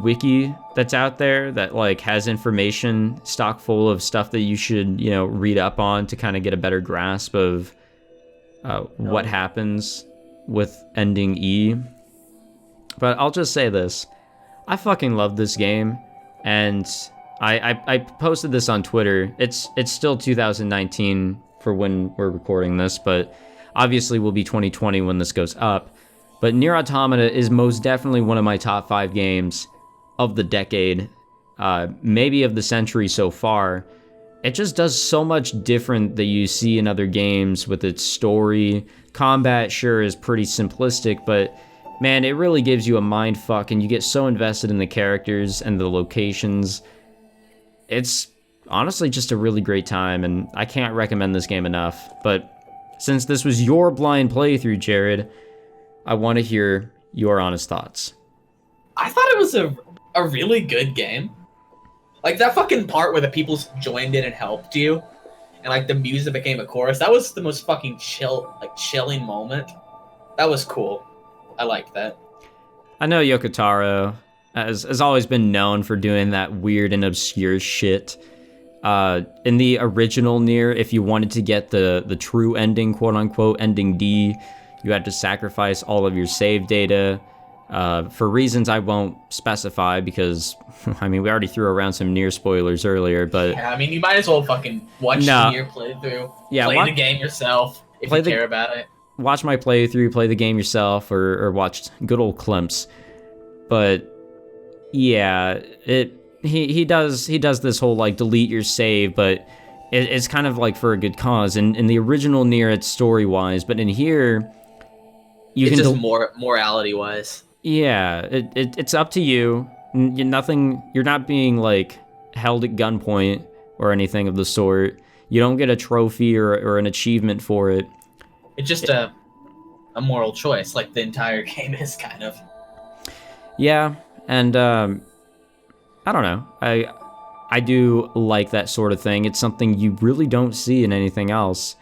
wiki that's out there that like has information stock full of stuff that you should, read up on to kind of get a better grasp of what happens with ending E. But I'll just say this. I fucking love this game, and I posted this on Twitter. It's still 2019 for when we're recording this, but obviously will be 2020 when this goes up. But Nier Automata is most definitely one of my top 5 games of the decade, maybe of the century so far. It just does so much different that you see in other games with its story. Combat, sure, is pretty simplistic, but man, it really gives you a mind fuck, and you get so invested in the characters and the locations. It's honestly just a really great time, and I can't recommend this game enough. But since this was your blind playthrough, Jared, I want to hear your honest thoughts. I thought it was a really good game. Like, that fucking part where the people joined in and helped you, and, like, the music became a chorus, that was the most fucking chilling moment. That was cool. I liked that. I know Yoko Taro has always been known for doing that weird and obscure shit. In the original Nier, if you wanted to get the true ending, quote-unquote, ending D, you had to sacrifice all of your save data. For reasons I won't specify because, I mean, we already threw around some Nier spoilers earlier, but... Yeah, I mean, you might as well fucking watch the Nier playthrough. Yeah, play the game yourself if you care about it. Watch my playthrough, play the game yourself, or watch good old Klimps. But, yeah, he does this whole, like, delete your save, but it's kind of, like, for a good cause. In the original Nier, it's story-wise, but in here... It's just morality-wise. Yeah, it's up to you. You're not being, like, held at gunpoint or anything of the sort. You don't get a trophy or an achievement for it. It's just a moral choice, like the entire game is, kind of. Yeah, and I don't know. I do like that sort of thing. It's something you really don't see in anything else.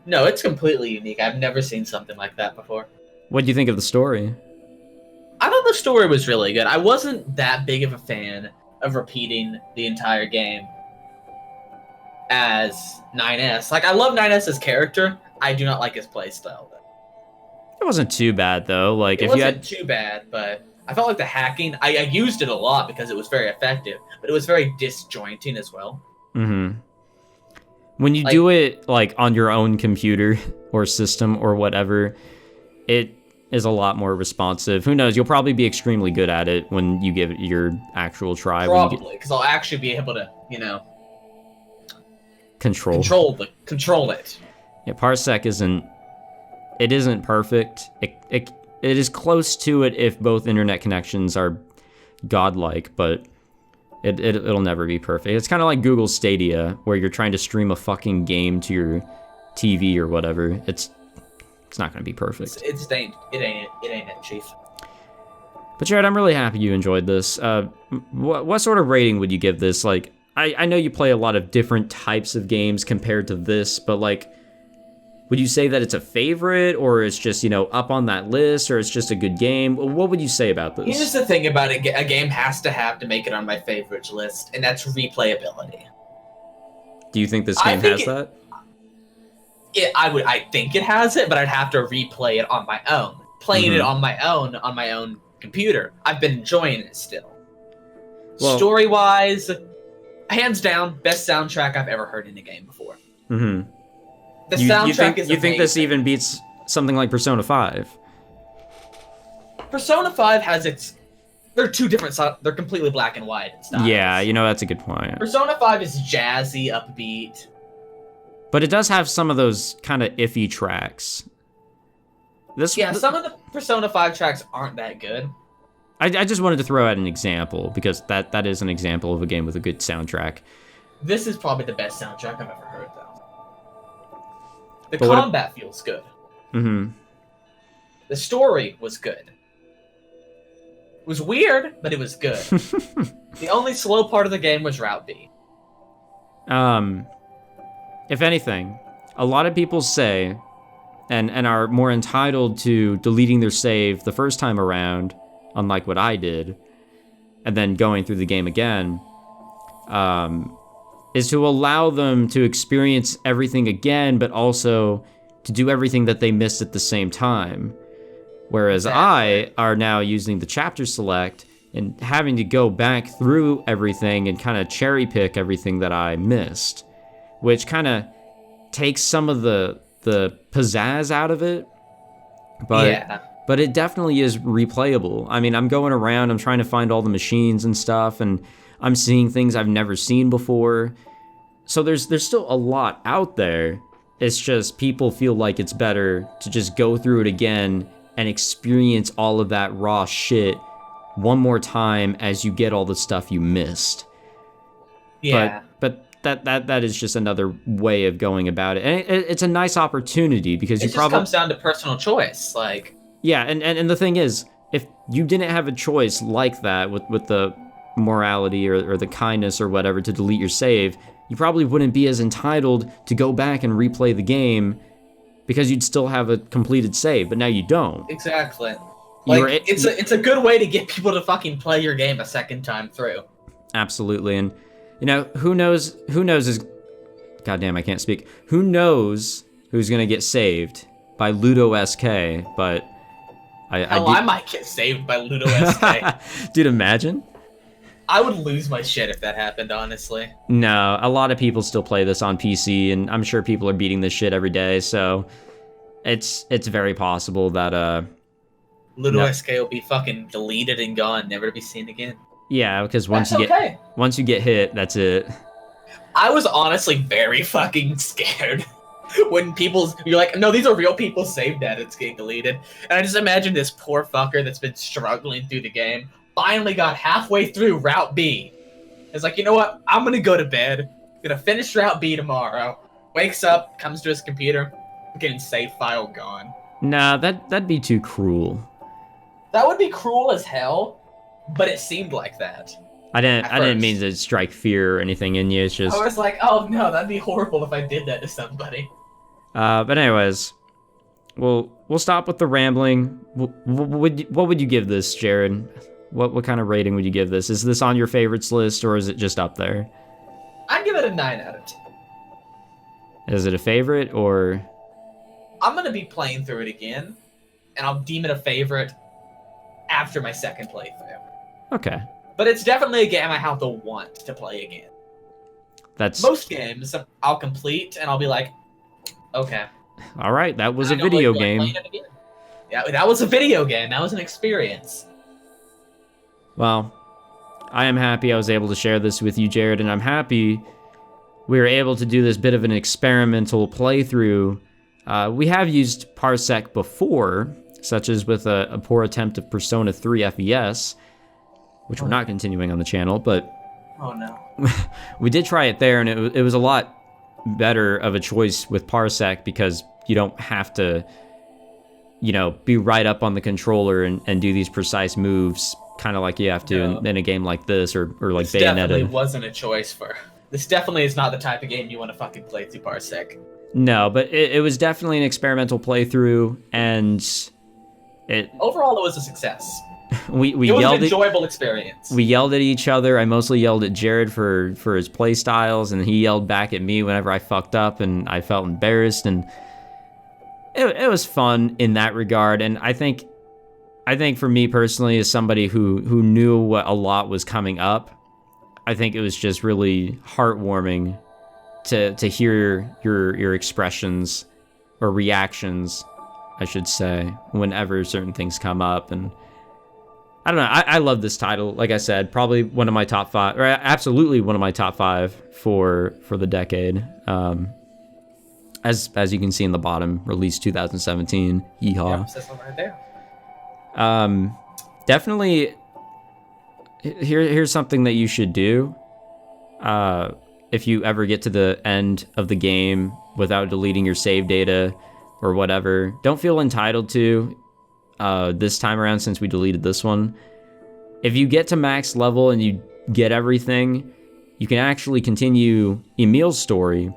No, it's completely unique. I've never seen something like that before. What do you think of the story? I thought the story was really good. I wasn't that big of a fan of repeating the entire game as 9S. Like, I love 9S's character. I do not like his playstyle, though. It wasn't too bad, though. Like, it wasn't too bad, but I felt like the hacking... I used it a lot because it was very effective, but it was very disjointing as well. Mm-hmm. When you do it, like, on your own computer or system or whatever, it is a lot more responsive. Who knows? You'll probably be extremely good at it when you give it your actual try. Probably, because I'll actually be able to, control it. Yeah, Parsec isn't perfect. It is close to it if both internet connections are godlike, but it'll never be perfect. It's kind of like Google Stadia, where you're trying to stream a fucking game to your TV or whatever. It's not going to be perfect. It ain't it, Chief. But Jared, I'm really happy you enjoyed this. What sort of rating would you give this? Like, I know you play a lot of different types of games compared to this, but like, would you say that it's a favorite, or it's just, up on that list, or it's just a good game? What would you say about this? Here's the thing about it. A game has to make it on my favorites list, and that's replayability. Do you think this game has that? I think it has it, but I'd have to replay it on my own. Playing it on my own computer, I've been enjoying it still. Well, story-wise, hands down, best soundtrack I've ever heard in a game before. Mm-hmm. The soundtrack is amazing. You think this even beats something like Persona 5? Persona 5 has they're two different they're completely black and white. Yeah, that's a good point. Persona 5 is jazzy, upbeat. But it does have some of those kind of iffy tracks. Some of the Persona 5 tracks aren't that good. I just wanted to throw out an example, because that is an example of a game with a good soundtrack. This is probably the best soundtrack I've ever heard, though. The combat feels good. Mm-hmm. The story was good. It was weird, but it was good. The only slow part of the game was Route B. If anything, a lot of people say, and are more entitled to deleting their save the first time around, unlike what I did, and then going through the game again, is to allow them to experience everything again, but also to do everything that they missed at the same time. Whereas I are now using the chapter select and having to go back through everything and kind of cherry pick everything that I missed, which kind of takes some of the pizzazz out of it. But it definitely is replayable. I mean, I'm going around, I'm trying to find all the machines and stuff, and I'm seeing things I've never seen before. So there's still a lot out there. It's just people feel like it's better to just go through it again and experience all of that raw shit one more time as you get all the stuff you missed. Yeah. But that is just another way of going about it. And it's a nice opportunity because It just comes down to personal choice. Like, yeah, and the thing is, if you didn't have a choice like that with the morality or the kindness or whatever to delete your save, you probably wouldn't be as entitled to go back and replay the game because you'd still have a completed save, but now you don't. exactly. Like, it's a good way to get people to fucking play your game a second time through. Absolutely. And who knows is, goddamn, I can't speak. Who knows who's gonna get saved by Ludo SK, but I might get saved by Ludo SK. Dude, imagine. I would lose my shit if that happened, honestly. No, a lot of people still play this on PC, and I'm sure people are beating this shit every day, so it's very possible that Ludo SK will be fucking deleted and gone, never to be seen again. Yeah, because once you get hit, that's it. I was honestly very fucking scared when you're like, no, these are real people's save data that's getting deleted. And I just imagine this poor fucker that's been struggling through the game, finally got halfway through Route B. It's like, you know what? I'm gonna go to bed. Gonna finish Route B tomorrow. Wakes up, comes to his computer, getting save file gone. Nah, that'd be too cruel. That would be cruel as hell, but it seemed like that. I didn't mean to strike fear or anything in you. It's just I was like, oh no, that'd be horrible if I did that to somebody. But anyways, we'll stop with the rambling. What would you give this, Jared? What kind of rating would you give this? Is this on your favorites list, or is it just up there? I'd give it a 9 out of 10. Is it a favorite, or? I'm gonna be playing through it again, and I'll deem it a favorite after my second playthrough. Okay. But it's definitely a game I have to want to play again. That's most games I'll complete and I'll be like, okay. All right, that was a video game. Yeah, that was a video game. That was an experience. Well, I am happy I was able to share this with you, Jared, and I'm happy we were able to do this bit of an experimental playthrough. We have used Parsec before, such as with a poor attempt of Persona 3 FES, which we're not continuing on the channel, but oh no, we did try it there, and it was a lot better of a choice with Parsec because you don't have to, be right up on the controller and do these precise moves, kind of like you have to in a game like this or like this Bayonetta. Definitely wasn't a choice for. This definitely is not the type of game you want to fucking play through Parsec. No, but it was definitely an experimental playthrough, and overall it was a success. We it was yelled an enjoyable experience. We yelled at each other. I mostly yelled at Jared for his play styles, and he yelled back at me whenever I fucked up, and I felt embarrassed, and it was fun in that regard. And I think for me personally, as somebody who knew what a lot was coming up, I think it was just really heartwarming to hear your expressions or reactions, I should say, whenever certain things come up. And I don't know, I love this title. Like I said, probably one of my top 5, or absolutely one of my top 5 for the decade. As you can see in the bottom, released 2017. Yeehaw. Yeah, says right there. Definitely. Here's something that you should do. If you ever get to the end of the game without deleting your save data or whatever, don't feel entitled to. This time around, since we deleted this one, if you get to max level and you get everything, you can actually continue Emil's story.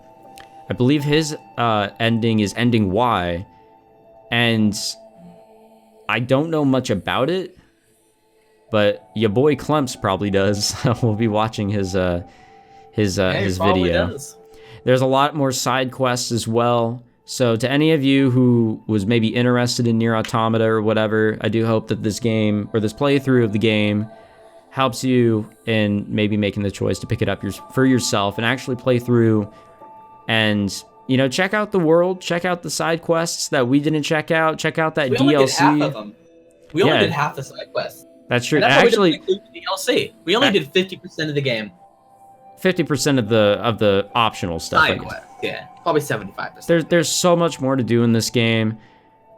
I believe his ending is ending Y, and I don't know much about it, but your boy Clemps probably does. We'll be watching his video. Does. There's a lot more side quests as well. So to any of you who was maybe interested in Nier Automata or whatever, I do hope that this game, or this playthrough of the game, helps you in maybe making the choice to pick it up for yourself and actually play through and, check out the world, check out the side quests that we didn't check out that DLC. We only did half of them. We only did half the side quests. That's true. And that's actually, we didn't include the DLC. We only did 50% of the game. 50% of the optional stuff. Side quest, yeah. Probably 75%. There's so much more to do in this game.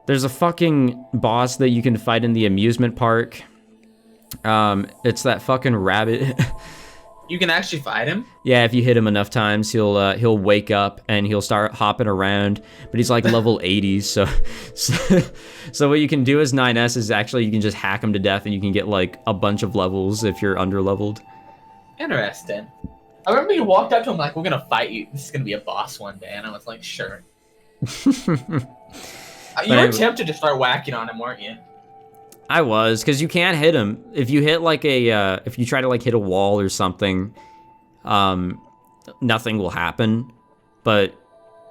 There's a fucking boss that you can fight in the amusement park. It's that fucking rabbit. You can actually fight him? Yeah, if you hit him enough times, he'll wake up and he'll start hopping around. But he's like level 80, so what you can do as 9S is actually you can just hack him to death and you can get like a bunch of levels if you're under-leveled. Interesting. I remember you walked up to him like, we're gonna fight you. This is gonna be a boss one day. And I was like, sure. You were tempted to start whacking on him, weren't you? I was, because you can't hit him. If you hit like if you try to like hit a wall or something, nothing will happen. But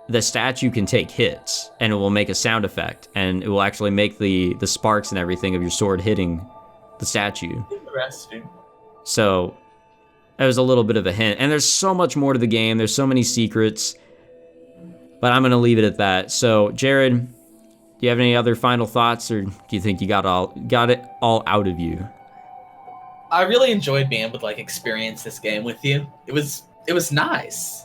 the statue can take hits, and it will make a sound effect, and it will actually make the sparks and everything of your sword hitting the statue. Interesting. So that was a little bit of a hint. And there's so much more to the game. There's so many secrets. But I'm going to leave it at that. So, Jared, do you have any other final thoughts, or do you think you got it all out of you? I really enjoyed being able to like experience this game with you. It was nice.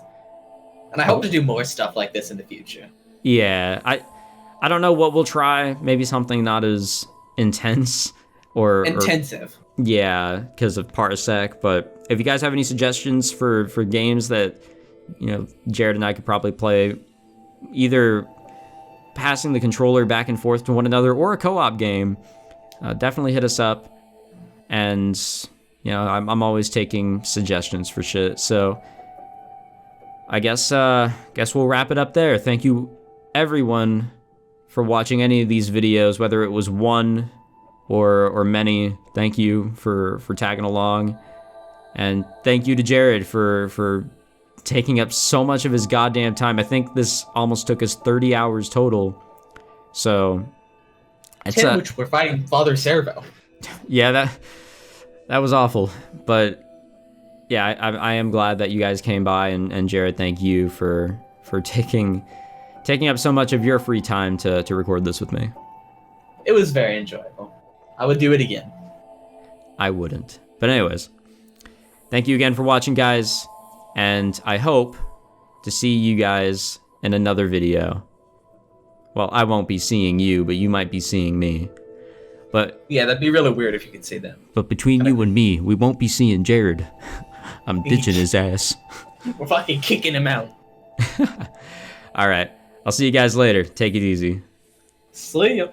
And I hope to do more stuff like this in the future. Yeah, I don't know what we'll try. Maybe something not as intense or intensive. Yeah, because of Parsec. But if you guys have any suggestions for games that, you know, Jared and I could probably play, either passing the controller back and forth to one another or a co-op game, definitely hit us up. And, you know, I'm always taking suggestions for shit. So I guess we'll wrap it up there. Thank you, everyone, for watching any of these videos, whether it was one or many. Thank you for tagging along. And thank you to Jared for taking up so much of his goddamn time. I think this almost took us 30 hours total. So, it's 10, which we're fighting Father Servo. Yeah, that was awful. But yeah, I am glad that you guys came by, and Jared, thank you for taking up so much of your free time to record this with me. It was very enjoyable. I would do it again. I wouldn't. But anyways, thank you again for watching, guys, and I hope to see you guys in another video. Well, I won't be seeing you, but you might be seeing me. But yeah, that'd be really weird if you could see them. But between you and me, we won't be seeing Jared. I'm ditching his ass. We're fucking kicking him out. All right. I'll see you guys later. Take it easy. See ya.